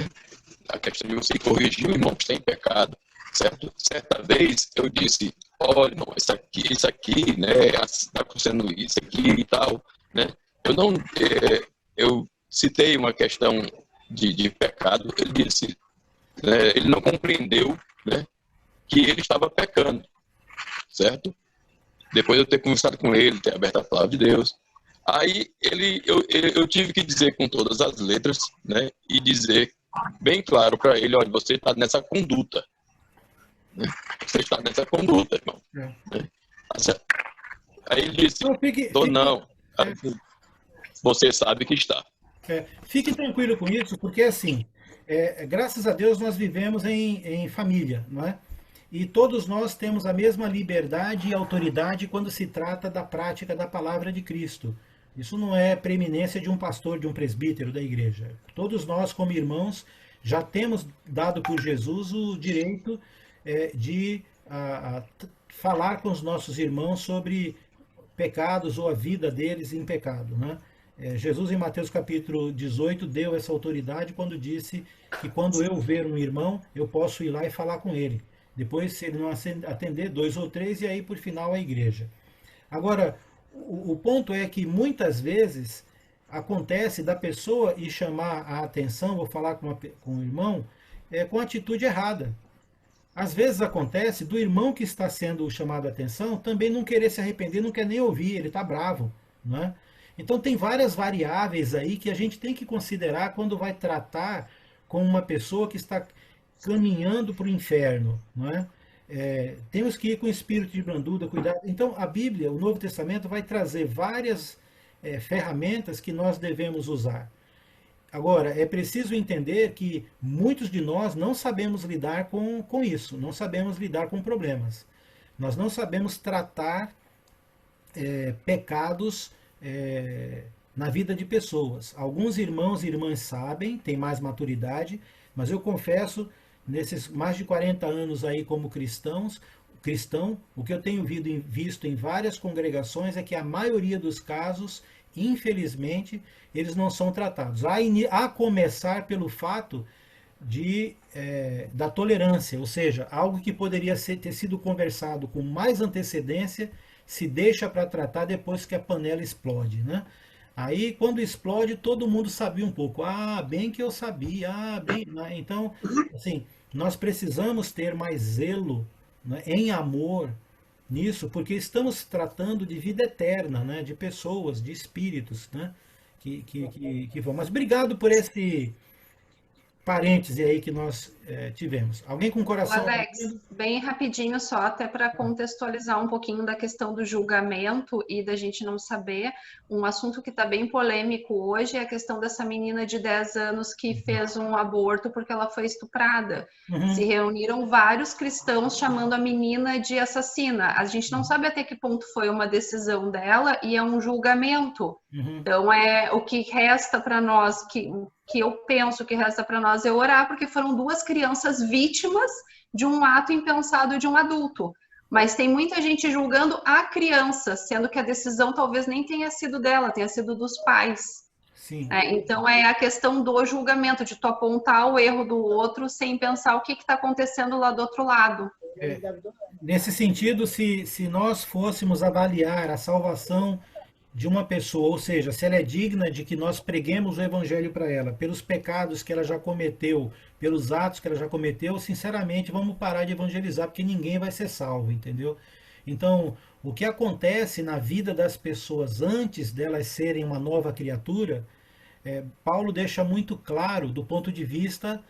A questão de você corrigir o irmão que está em pecado, certo? Certa vez eu disse, olha, irmão, isso aqui, né? Está acontecendo isso aqui e tal, né? Eu citei uma questão de pecado, ele disse, né? Ele não compreendeu, né? Que ele estava pecando. Certo? Depois eu ter conversado com ele, ter aberto a palavra de Deus. Aí eu tive que dizer com todas as letras, né? E dizer bem claro para ele, olha, você está nessa conduta. Né? Você está nessa conduta, irmão. Né? Aí ele disse, não. Você sabe que está. Fique tranquilo com isso, porque assim, graças a Deus nós vivemos em família, não é? E todos nós temos a mesma liberdade e autoridade quando se trata da prática da palavra de Cristo. Isso não é preeminência de um pastor, de um presbítero da igreja. Todos nós, como irmãos, já temos dado por Jesus o direito de falar com os nossos irmãos sobre pecados ou a vida deles em pecado, né? Jesus, em Mateus capítulo 18, deu essa autoridade quando disse que quando eu ver um irmão, eu posso ir lá e falar com ele. Depois, se ele não atender, 2 ou 3, e aí, por final, a igreja. Agora, o ponto é que, muitas vezes, acontece da pessoa ir chamar a atenção, ou falar com o irmão, com atitude errada. Às vezes acontece do irmão que está sendo chamado a atenção também não querer se arrepender, não quer nem ouvir, ele está bravo, não é? Então, tem várias variáveis aí que a gente tem que considerar quando vai tratar com uma pessoa que está caminhando para o inferno, não é? Temos que ir com espírito de brandura, cuidado. Então, a Bíblia, o Novo Testamento, vai trazer várias ferramentas que nós devemos usar. Agora, é preciso entender que muitos de nós não sabemos lidar com isso, não sabemos lidar com problemas. Nós não sabemos tratar pecados na vida de pessoas. Alguns irmãos e irmãs sabem, têm mais maturidade, mas eu confesso, nesses mais de 40 anos aí como cristão, o que eu tenho visto em várias congregações é que a maioria dos casos, infelizmente, eles não são tratados. A começar pelo fato da tolerância, ou seja, algo que poderia ter sido conversado com mais antecedência, se deixa para tratar depois que a panela explode, né? Aí, quando explode, todo mundo sabia um pouco. Ah, bem que eu sabia. Ah, bem. Então, assim, nós precisamos ter mais zelo, né, em amor nisso, porque estamos tratando de vida eterna, né, de pessoas, de espíritos, né, que vão. Mas obrigado por esse parêntese aí que nós tivemos. Alguém com coração... Alex, bem rapidinho só, até para contextualizar um pouquinho da questão do julgamento e da gente não saber, um assunto que está bem polêmico hoje é a questão dessa menina de 10 anos que fez um aborto porque ela foi estuprada. Se reuniram vários cristãos chamando a menina de assassina. A gente não sabe até que ponto foi uma decisão dela e é um julgamento. Então, o que resta para nós, que eu penso que resta para nós é orar, porque foram duas crianças vítimas de um ato impensado de um adulto. Mas tem muita gente julgando a criança, sendo que a decisão talvez nem tenha sido dela, tenha sido dos pais. Sim. Então, é a questão do julgamento, de tu apontar o erro do outro sem pensar o que está acontecendo lá do outro lado. Nesse sentido, se nós fôssemos avaliar a salvação de uma pessoa, ou seja, se ela é digna de que nós preguemos o evangelho para ela, pelos pecados que ela já cometeu, pelos atos que ela já cometeu, sinceramente, vamos parar de evangelizar, porque ninguém vai ser salvo, entendeu? Então, o que acontece na vida das pessoas antes delas serem uma nova criatura, Paulo deixa muito claro do ponto de vista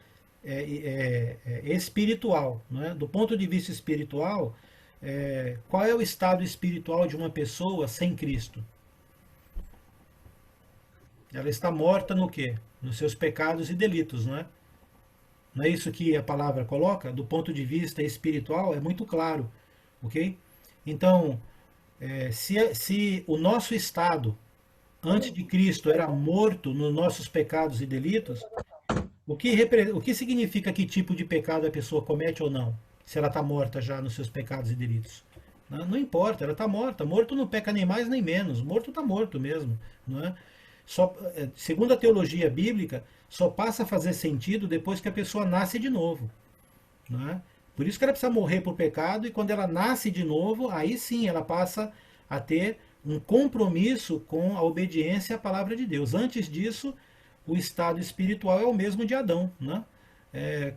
espiritual, não é? Do ponto de vista espiritual, qual é o estado espiritual de uma pessoa sem Cristo? Ela está morta no quê? Nos seus pecados e delitos, não é? Não é isso que a palavra coloca? Do ponto de vista espiritual, é muito claro, ok? Então, se o nosso estado antes de Cristo era morto nos nossos pecados e delitos, o que significa que tipo de pecado a pessoa comete ou não? Se ela está morta já nos seus pecados e delitos? Não importa, ela está morta. Morto não peca nem mais nem menos. Morto está morto mesmo, não é? Segundo a teologia bíblica, só passa a fazer sentido depois que a pessoa nasce de novo. Não é? Por isso que ela precisa morrer por pecado, e quando ela nasce de novo, aí sim ela passa a ter um compromisso com a obediência à palavra de Deus. Antes disso, o estado espiritual é o mesmo de Adão. Né?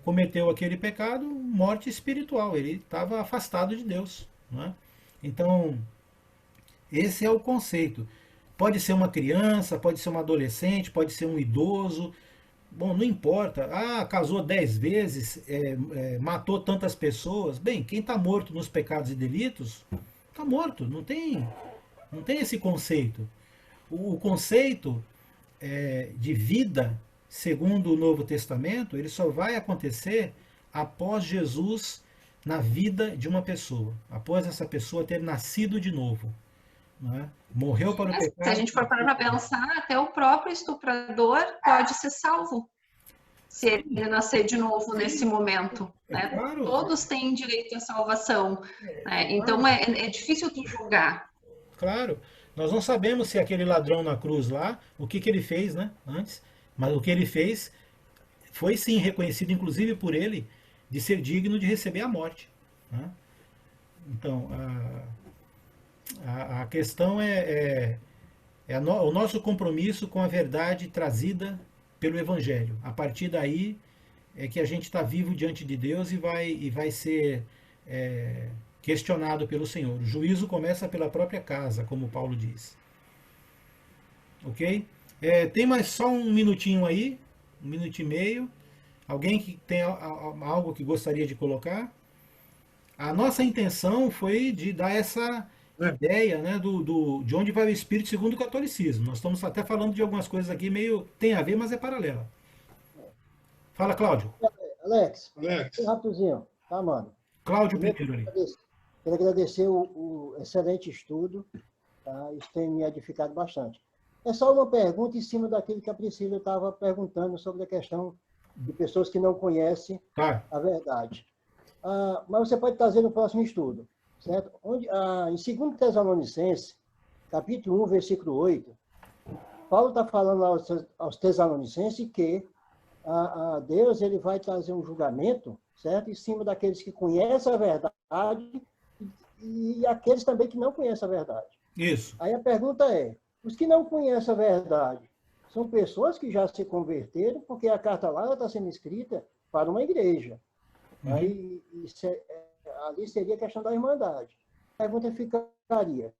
Cometeu aquele pecado, morte espiritual, ele estava afastado de Deus. Não é? Então, esse é o conceito. Pode ser uma criança, pode ser um adolescente, pode ser um idoso. Bom, não importa. Ah, casou 10 vezes, matou tantas pessoas. Bem, quem está morto nos pecados e delitos, está morto. Não tem esse conceito. O conceito de vida, segundo o Novo Testamento, ele só vai acontecer após Jesus na vida de uma pessoa. Após essa pessoa ter nascido de novo. Não é? Morreu para o pecado. Se a gente for parar para pensar, até o próprio estuprador pode ser salvo se ele nascer de novo nesse momento. Né? Claro. Todos têm direito à salvação. Né? Então é difícil tu julgar. Claro. Nós não sabemos se aquele ladrão na cruz lá, o que ele fez, né, antes, mas o que ele fez foi sim reconhecido, inclusive por ele, de ser digno de receber a morte. Né? Então, a questão o nosso compromisso com a verdade trazida pelo Evangelho. A partir daí é que a gente está vivo diante de Deus e vai ser questionado pelo Senhor. O juízo começa pela própria casa, como Paulo diz. Ok? Tem mais só um minutinho aí, 1 minuto e meio. Alguém que tem algo que gostaria de colocar? A nossa intenção foi de dar essa ideia, né, de onde vai o Espírito segundo o catolicismo. Nós estamos até falando de algumas coisas aqui meio... Tem a ver, mas é paralela. Fala, Cláudio. Alex, rapidinho, tá, mano? Cláudio primeiro ali. Quero agradecer o excelente estudo, tá? Isso tem me edificado bastante. É só uma pergunta em cima daquilo que a Priscila estava perguntando sobre a questão de pessoas que não conhecem a verdade. Mas você pode trazer no próximo estudo, certo? Em 2 Tessalonicenses, capítulo 1, versículo 8, Paulo está falando aos Tessalonicenses que Deus ele vai trazer um julgamento, certo? Em cima daqueles que conhecem a verdade e aqueles também que não conhecem a verdade. Isso. Aí a pergunta é, os que não conhecem a verdade são pessoas que já se converteram, porque a carta lá está sendo escrita para uma igreja. Aí, ali seria a questão da irmandade. A pergunta ficaria...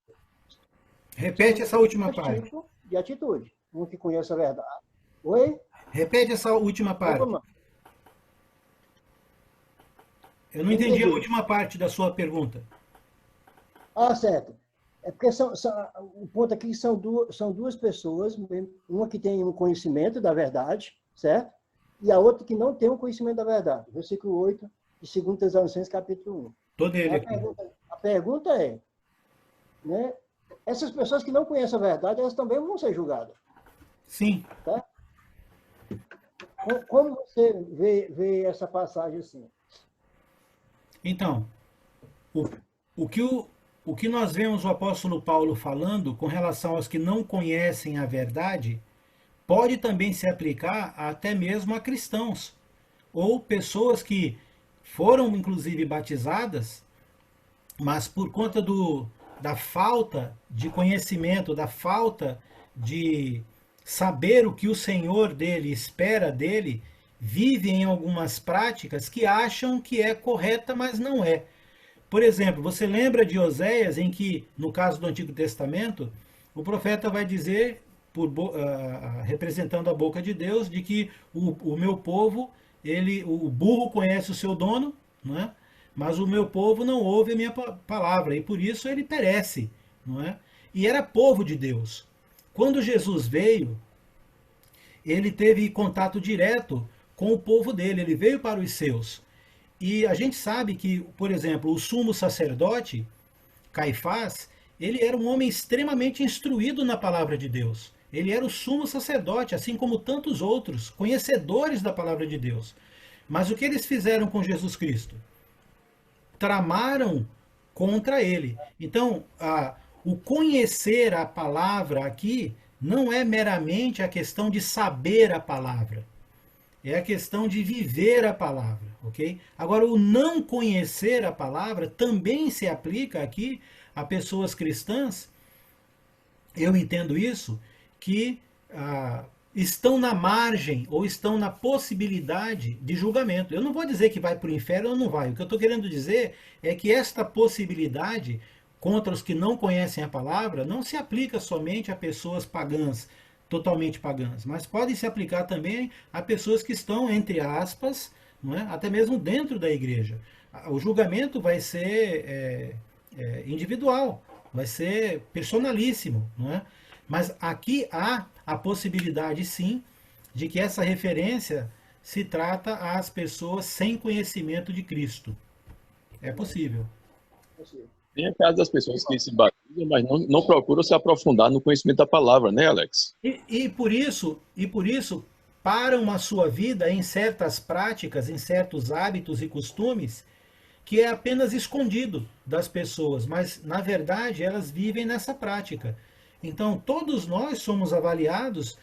Repete essa última parte. De atitude. Um que conhece a verdade. Oi? Repete essa última parte. Eu não entendi a última parte da sua pergunta. Certo. É porque o ponto aqui são duas pessoas, uma que tem um conhecimento da verdade, certo? E a outra que não tem um conhecimento da verdade. Versículo 8 de 2 Tessalonicenses, capítulo 1. Tô nele aqui. A pergunta é, né? Essas pessoas que não conhecem a verdade, elas também vão ser julgadas. Sim. Tá? Como você vê essa passagem assim? Então, o que nós vemos o apóstolo Paulo falando com relação aos que não conhecem a verdade, pode também se aplicar até mesmo a cristãos, ou pessoas que foram inclusive batizadas, mas por conta da falta de conhecimento, da falta de saber o que o Senhor dele espera dele, vivem em algumas práticas que acham que é correta, mas não é. Por exemplo, você lembra de Oséias, em que, no caso do Antigo Testamento, o profeta vai dizer, representando a boca de Deus, de que o meu povo, o burro conhece o seu dono, não é? Mas o meu povo não ouve a minha palavra, e por isso ele perece. Não é? E era povo de Deus. Quando Jesus veio, ele teve contato direto com o povo dele, ele veio para os seus. E a gente sabe que, por exemplo, o sumo sacerdote, Caifás, ele era um homem extremamente instruído na palavra de Deus. Ele era o sumo sacerdote, assim como tantos outros, conhecedores da palavra de Deus. Mas o que eles fizeram com Jesus Cristo? Tramaram contra ele. Então, o conhecer a palavra aqui não é meramente a questão de saber a palavra. É a questão de viver a palavra, ok? Agora, o não conhecer a palavra também se aplica aqui a pessoas cristãs, eu entendo isso, que estão na margem ou estão na possibilidade de julgamento. Eu não vou dizer que vai para o inferno ou não vai. O que eu estou querendo dizer é que esta possibilidade contra os que não conhecem a palavra não se aplica somente a pessoas pagãs, totalmente pagãs, mas pode se aplicar também a pessoas que estão, entre aspas, não é? Até mesmo dentro da igreja. O julgamento vai ser individual, vai ser personalíssimo, não é? Mas aqui há a possibilidade, sim, de que essa referência se trata às pessoas sem conhecimento de Cristo. É possível. Tem a caso das pessoas que se batizam, mas não procuram se aprofundar no conhecimento da palavra, né, Alex? E por isso, param a sua vida em certas práticas, em certos hábitos e costumes, que é apenas escondido das pessoas, mas, na verdade, elas vivem nessa prática. Então, todos nós somos avaliados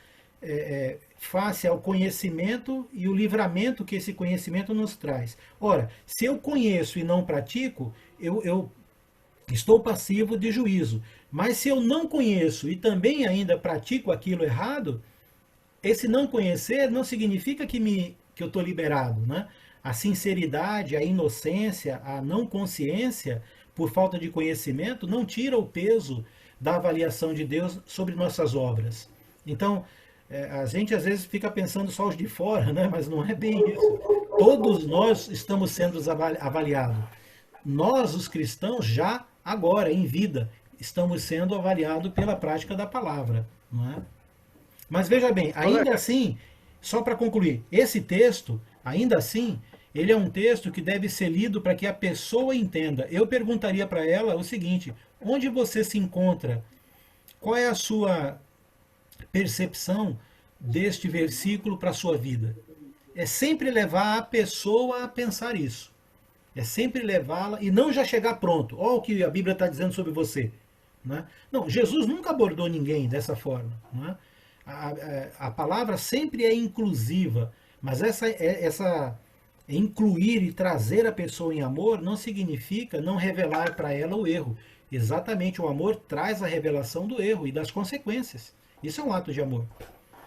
face ao conhecimento e o livramento que esse conhecimento nos traz. Ora, se eu conheço e não pratico, eu estou passivo de juízo. Mas se eu não conheço e também ainda pratico aquilo errado, esse não conhecer não significa que eu estou liberado, né? A sinceridade, a inocência, a não consciência, por falta de conhecimento, não tira o peso da avaliação de Deus sobre nossas obras. Então, a gente às vezes fica pensando só os de fora, né? Mas não é bem isso. Todos nós estamos sendo avaliados. Nós, os cristãos, já agora, em vida. estamos sendo avaliados pela prática da palavra, não é? Mas veja bem, ainda assim, só para concluir, esse texto, ainda assim, ele é um texto que deve ser lido para que a pessoa entenda. Eu perguntaria para ela o seguinte: onde você se encontra? Qual é a sua percepção deste versículo para a sua vida? É sempre levar a pessoa a pensar isso. É sempre levá-la e não já chegar pronto. Olha o que a Bíblia está dizendo sobre você. Né? Não, Jesus nunca abordou ninguém dessa forma. Né? A palavra sempre é inclusiva, mas essa incluir e trazer a pessoa em amor não significa não revelar para ela o erro. Exatamente, o amor traz a revelação do erro e das consequências. Isso é um ato de amor.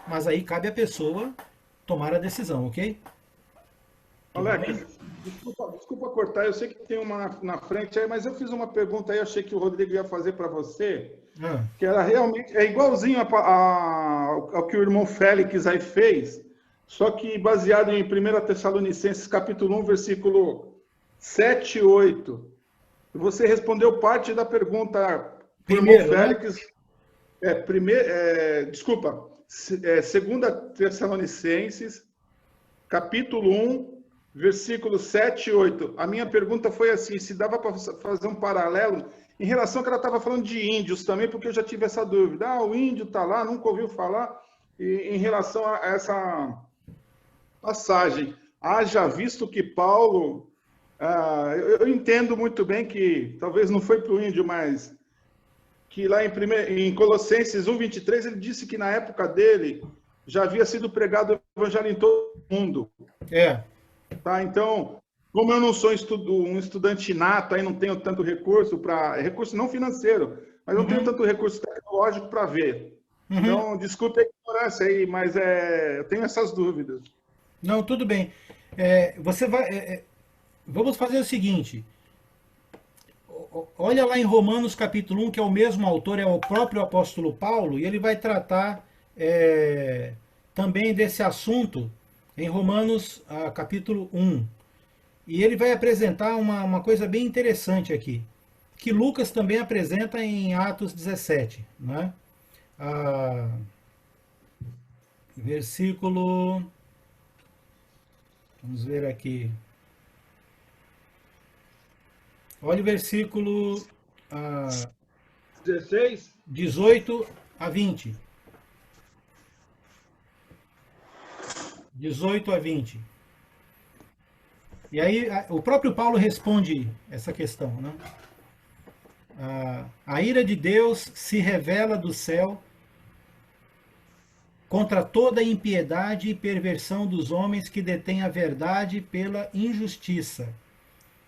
Mas aí cabe à pessoa tomar a decisão, ok? Alex, desculpa cortar, eu sei que tem uma na frente aí, mas eu fiz uma pergunta aí, eu achei que o Rodrigo ia fazer para você, que era realmente, é igualzinho ao que o irmão Félix aí fez, só que baseado em 1 Tessalonicenses, capítulo 1, versículo 7 e 8. Você respondeu parte da pergunta do irmão Félix. Né? Desculpa, 2 Tessalonicenses, capítulo 1, versículos 7 e 8. A minha pergunta foi assim, se dava para fazer um paralelo em relação ao que ela estava falando de índios também, porque eu já tive essa dúvida. Ah, o índio está lá, nunca ouviu falar. E em relação a essa passagem, haja visto que Paulo... eu entendo muito bem que, talvez não foi para o índio, mas que lá em Colossenses 1:23, ele disse que na época dele já havia sido pregado o evangelho em todo o mundo. Tá? Então, como eu não sou um estudante nato, aí não tenho tanto recurso não financeiro, mas não tenho tanto recurso tecnológico para ver. Então, desculpe a ignorância aí, mas eu tenho essas dúvidas. Não, tudo bem. Vamos fazer o seguinte. Olha lá em Romanos capítulo 1, que é o mesmo autor, é o próprio apóstolo Paulo, e ele vai tratar também desse assunto em Romanos capítulo 1. E ele vai apresentar uma coisa bem interessante aqui, que Lucas também apresenta em Atos 17. Né? Versículo... Vamos ver aqui. Olha o versículo 16? 18 a 20. 18 a 20. E aí o próprio Paulo responde essa questão. Né? A ira de Deus se revela do céu contra toda a impiedade e perversão dos homens que detêm a verdade pela injustiça.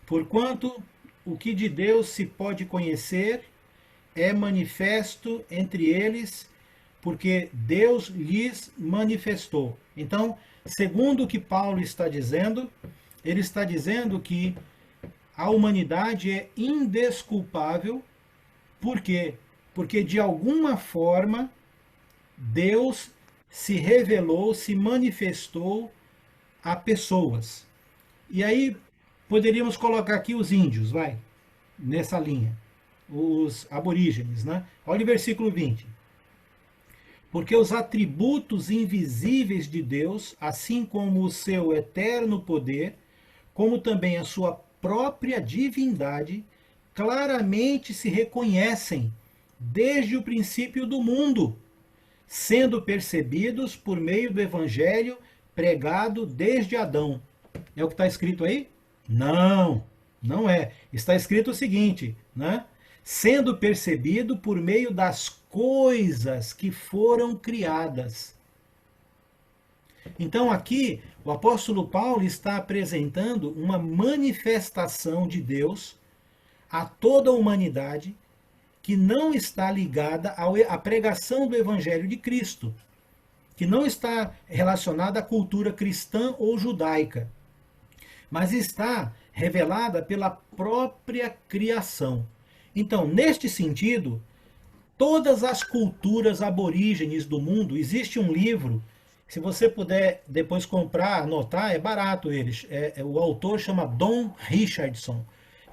Porquanto o que de Deus se pode conhecer é manifesto entre eles, porque Deus lhes manifestou. Então, segundo o que Paulo está dizendo, ele está dizendo que a humanidade é indesculpável. Por quê? Porque de alguma forma Deus se revelou, se manifestou a pessoas. E aí poderíamos colocar aqui os índios, nessa linha, os aborígenes, né? Olha o versículo 20. Porque os atributos invisíveis de Deus, assim como o seu eterno poder, como também a sua própria divindade, claramente se reconhecem desde o princípio do mundo, sendo percebidos por meio do evangelho pregado desde Adão. É o que está escrito aí? Não, não é. Está escrito o seguinte, né? Sendo percebido por meio das coisas que foram criadas. Então aqui o apóstolo Paulo está apresentando uma manifestação de Deus a toda a humanidade que não está ligada à pregação do Evangelho de Cristo, que não está relacionada à cultura cristã ou judaica, mas está revelada pela própria criação. Então, neste sentido, todas as culturas aborígenes do mundo, existe um livro, se você puder depois comprar, anotar, é barato eles. O autor chama Don Richardson,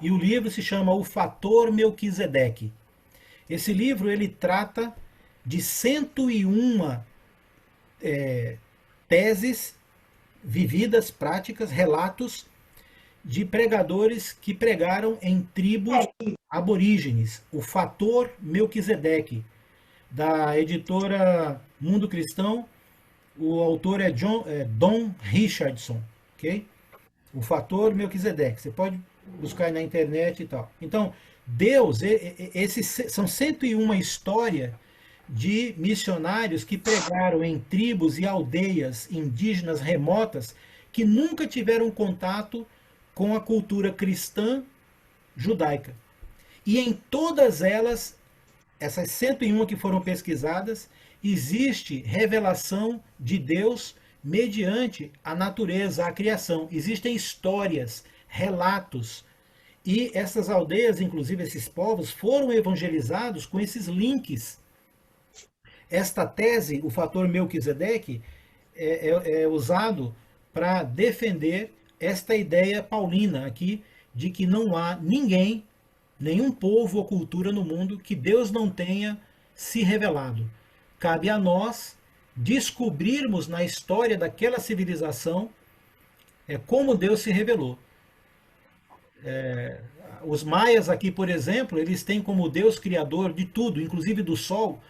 e o livro se chama O Fator Melquisedeque. Esse livro ele trata de 101 teses vividas, práticas, relatos de pregadores que pregaram em tribos aborígenes. O Fator Melquisedeque, da editora Mundo Cristão. O autor é Don Richardson, ok? O Fator Melquisedeque. Você pode buscar aí na internet e tal. Então, Deus, são 101 histórias de missionários que pregaram em tribos e aldeias indígenas remotas que nunca tiveram contato com a cultura cristã judaica. E em todas elas, essas 101 que foram pesquisadas, existe revelação de Deus mediante a natureza, a criação. Existem histórias, relatos. E essas aldeias, inclusive esses povos, foram evangelizados com esses links. Esta tese, o Fator Melquisedeque, é usado para defender esta ideia paulina aqui, de que não há ninguém, nenhum povo ou cultura no mundo que Deus não tenha se revelado. Cabe a nós descobrirmos na história daquela civilização como Deus se revelou. Os maias aqui, por exemplo, eles têm como Deus criador de tudo, inclusive do sol,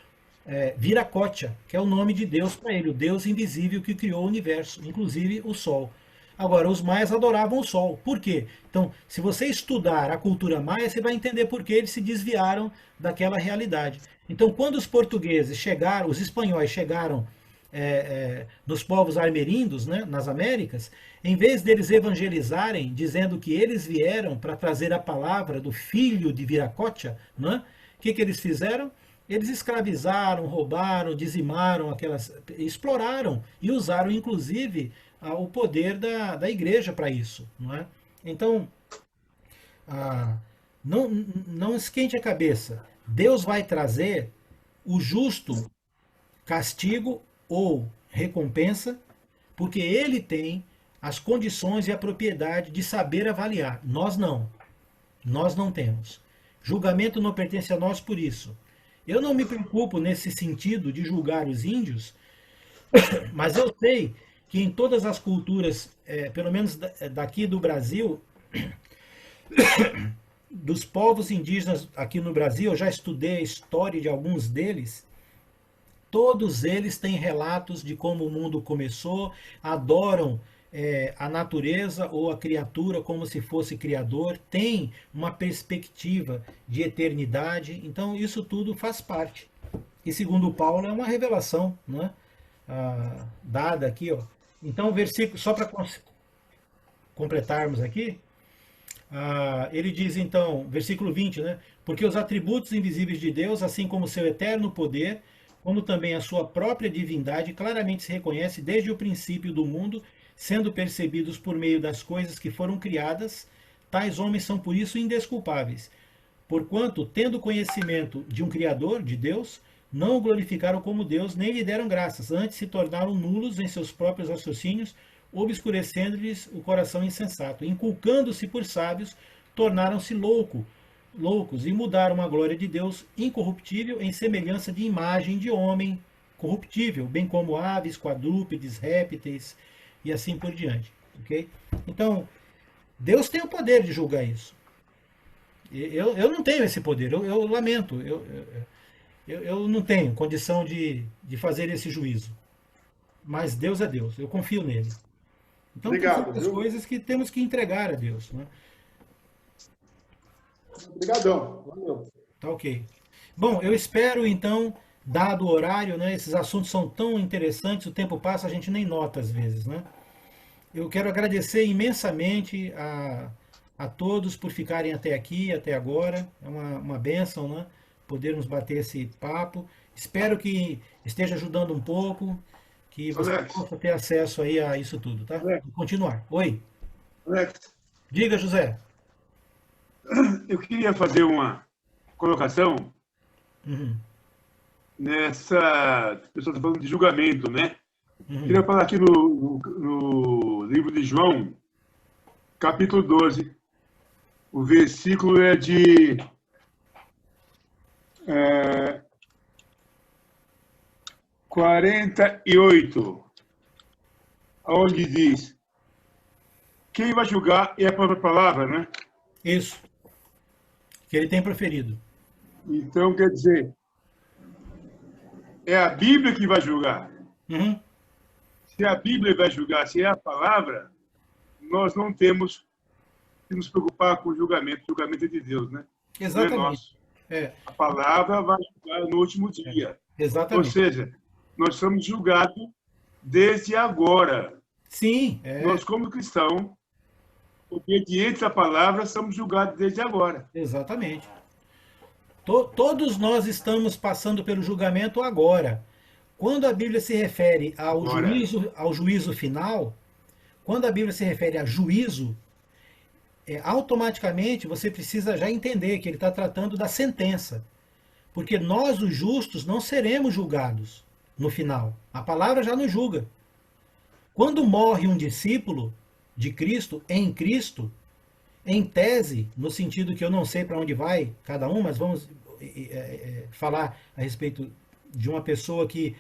Viracocha, que é o nome de Deus para ele, o Deus invisível que criou o universo, inclusive o sol. Agora, os maias adoravam o sol. Por quê? Então, se você estudar a cultura maia, você vai entender por que eles se desviaram daquela realidade. Então, quando os portugueses chegaram, os espanhóis chegaram nos povos armeríndios, né, nas Américas, em vez deles evangelizarem, dizendo que eles vieram para trazer a palavra do filho de Viracocha, né, o que eles fizeram? Eles escravizaram, roubaram, dizimaram, exploraram e usaram, inclusive, o poder da igreja para isso. Não é? Então, não esquente a cabeça. Deus vai trazer o justo castigo ou recompensa, porque Ele tem as condições e a propriedade de saber avaliar. Nós não. Nós não temos. Julgamento não pertence a nós por isso. Eu não me preocupo nesse sentido de julgar os índios, mas eu sei que em todas as culturas, pelo menos daqui do Brasil, dos povos indígenas aqui no Brasil, eu já estudei a história de alguns deles, todos eles têm relatos de como o mundo começou, adoram a natureza ou a criatura como se fosse criador, tem uma perspectiva de eternidade, então isso tudo faz parte. E segundo Paulo é uma revelação, né? Dada aqui, ó. Então o versículo, só para completarmos aqui, ele diz então, versículo 20, né? Porque os atributos invisíveis de Deus, assim como seu eterno poder, como também a sua própria divindade, claramente se reconhece desde o princípio do mundo, sendo percebidos por meio das coisas que foram criadas, tais homens são por isso indesculpáveis. Porquanto, tendo conhecimento de um Criador, de Deus, não o glorificaram como Deus, nem lhe deram graças, antes se tornaram nulos em seus próprios raciocínios, obscurecendo-lhes o coração insensato. Inculcando-se por sábios, tornaram-se loucos e mudaram a glória de Deus incorruptível em semelhança de imagem de homem corruptível, bem como aves, quadrúpedes, répteis e assim por diante. Okay? Então, Deus tem o poder de julgar isso. Eu não tenho esse poder, eu lamento. Eu não tenho condição de fazer esse juízo. Mas Deus é Deus, eu confio nele. Então, tem muitas coisas que temos que entregar a Deus. Né? Obrigadão, valeu. Tá ok. Bom, eu espero então, dado o horário, né, esses assuntos são tão interessantes, o tempo passa, a gente nem nota às vezes. Né? Eu quero agradecer imensamente a todos por ficarem até aqui, até agora. É uma bênção, né? Podermos bater esse papo. Espero que esteja ajudando um pouco, que você possa ter acesso aí a isso tudo, tá? Vou continuar. Oi. Alex. Diga, José. Eu queria fazer uma colocação nessa... O pessoal está falando de julgamento, né? Queria falar aqui no livro de João, capítulo 12. O versículo é de 48, onde diz: quem vai julgar é a própria palavra, né? Isso. Que ele tem proferido. Então, quer dizer, é a Bíblia que vai julgar. Uhum. Se a Bíblia vai julgar, se é a palavra, nós não temos que nos preocupar com o julgamento. O julgamento é de Deus, né? Exatamente. Não é nosso. É. A palavra vai julgar no último dia. Exatamente. Ou seja, nós somos julgados desde agora. Sim. Nós, como cristãos, obedientes à palavra, somos julgados desde agora. Exatamente. Todos nós estamos passando pelo julgamento agora. Quando a Bíblia se refere ao juízo final, quando a Bíblia se refere a juízo, automaticamente você precisa já entender que ele está tratando da sentença. Porque nós, os justos, não seremos julgados no final. A palavra já nos julga. Quando morre um discípulo de Cristo, em tese, no sentido que eu não sei para onde vai cada um, mas vamos falar a respeito de uma pessoa que,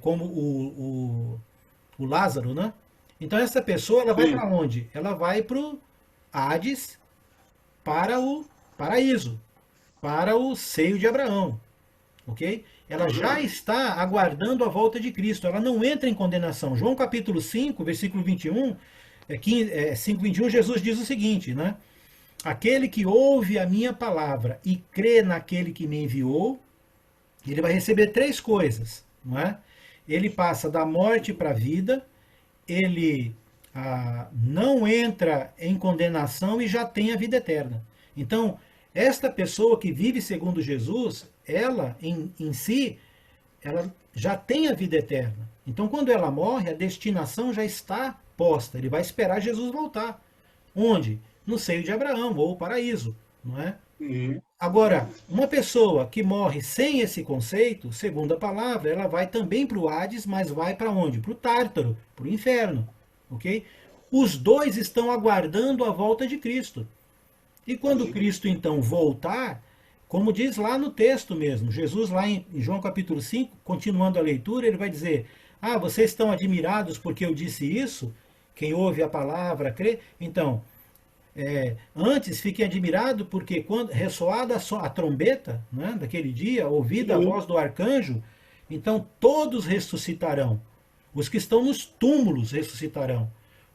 como o Lázaro, né? Então essa pessoa, ela vai para onde? Ela vai para o Hades, para o paraíso, para o seio de Abraão, ok? Ela já está aguardando a volta de Cristo, ela não entra em condenação. João capítulo 5, versículo 21, 5:21, Jesus diz o seguinte, né? Aquele que ouve a minha palavra e crê naquele que me enviou, ele vai receber 3 coisas, não é? Ele passa da morte para a vida, ele não entra em condenação e já tem a vida eterna. Então, esta pessoa que vive segundo Jesus, ela em si, ela já tem a vida eterna. Então, quando ela morre, a destinação já está posta. Ele vai esperar Jesus voltar. Onde? No seio de Abraão, ou paraíso, não é? Agora, uma pessoa que morre sem esse conceito, segundo a palavra, ela vai também para o Hades, mas vai para onde? Para o Tártaro, para o inferno, ok? Os dois estão aguardando a volta de Cristo. E quando Cristo, então, voltar, como diz lá no texto mesmo, Jesus lá em João capítulo 5, continuando a leitura, ele vai dizer: vocês estão admirados porque eu disse isso? Quem ouve a palavra, crê? Então, antes fiquem admirados porque quando ressoada a trombeta, né, daquele dia, ouvida a voz do arcanjo, então todos ressuscitarão. Os que estão nos túmulos ressuscitarão.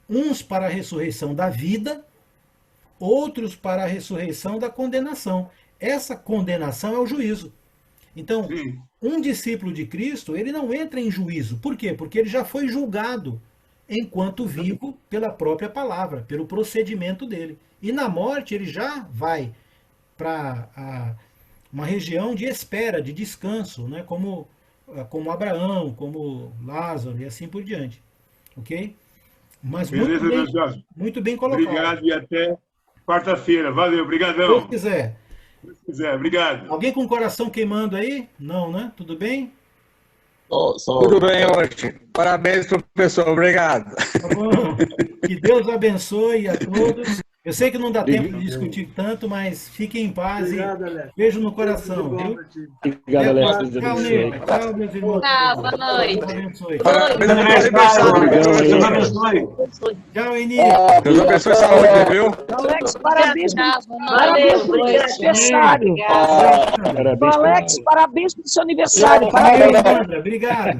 Uns para a ressurreição da vida, outros para a ressurreição da condenação. Essa condenação é o juízo. Então, um discípulo de Cristo, ele não entra em juízo. Por quê? Porque ele já foi julgado enquanto vivo pela própria palavra, pelo procedimento dele. E na morte ele já vai para uma região de espera, de descanso, né? como Abraão, como Lázaro e assim por diante. Ok? Mas muito bem colocado. Obrigado e até quarta-feira. Valeu, obrigadão. Se quiser. Se quiser, obrigado. Alguém com o coração queimando aí? Não, né? Tudo bem? Tudo bem hoje. Parabéns, professor. Obrigado. Tá bom. Que Deus abençoe a todos. Eu sei que não dá tempo de discutir tanto, mas fiquem em paz. Obrigado, Alex. Beijo no coração. Viu? Obrigado, Alex. Tchau, Ney. Tchau, meus irmãos. Tchau, boa noite. Deus abençoe. Parabéns no aniversário. Tchau, Eni. Deus abençoe a saúde, viu? Alex, parabéns. Valeu, Pelo seu aniversário. Alex, parabéns pelo seu aniversário. Parabéns. Obrigado.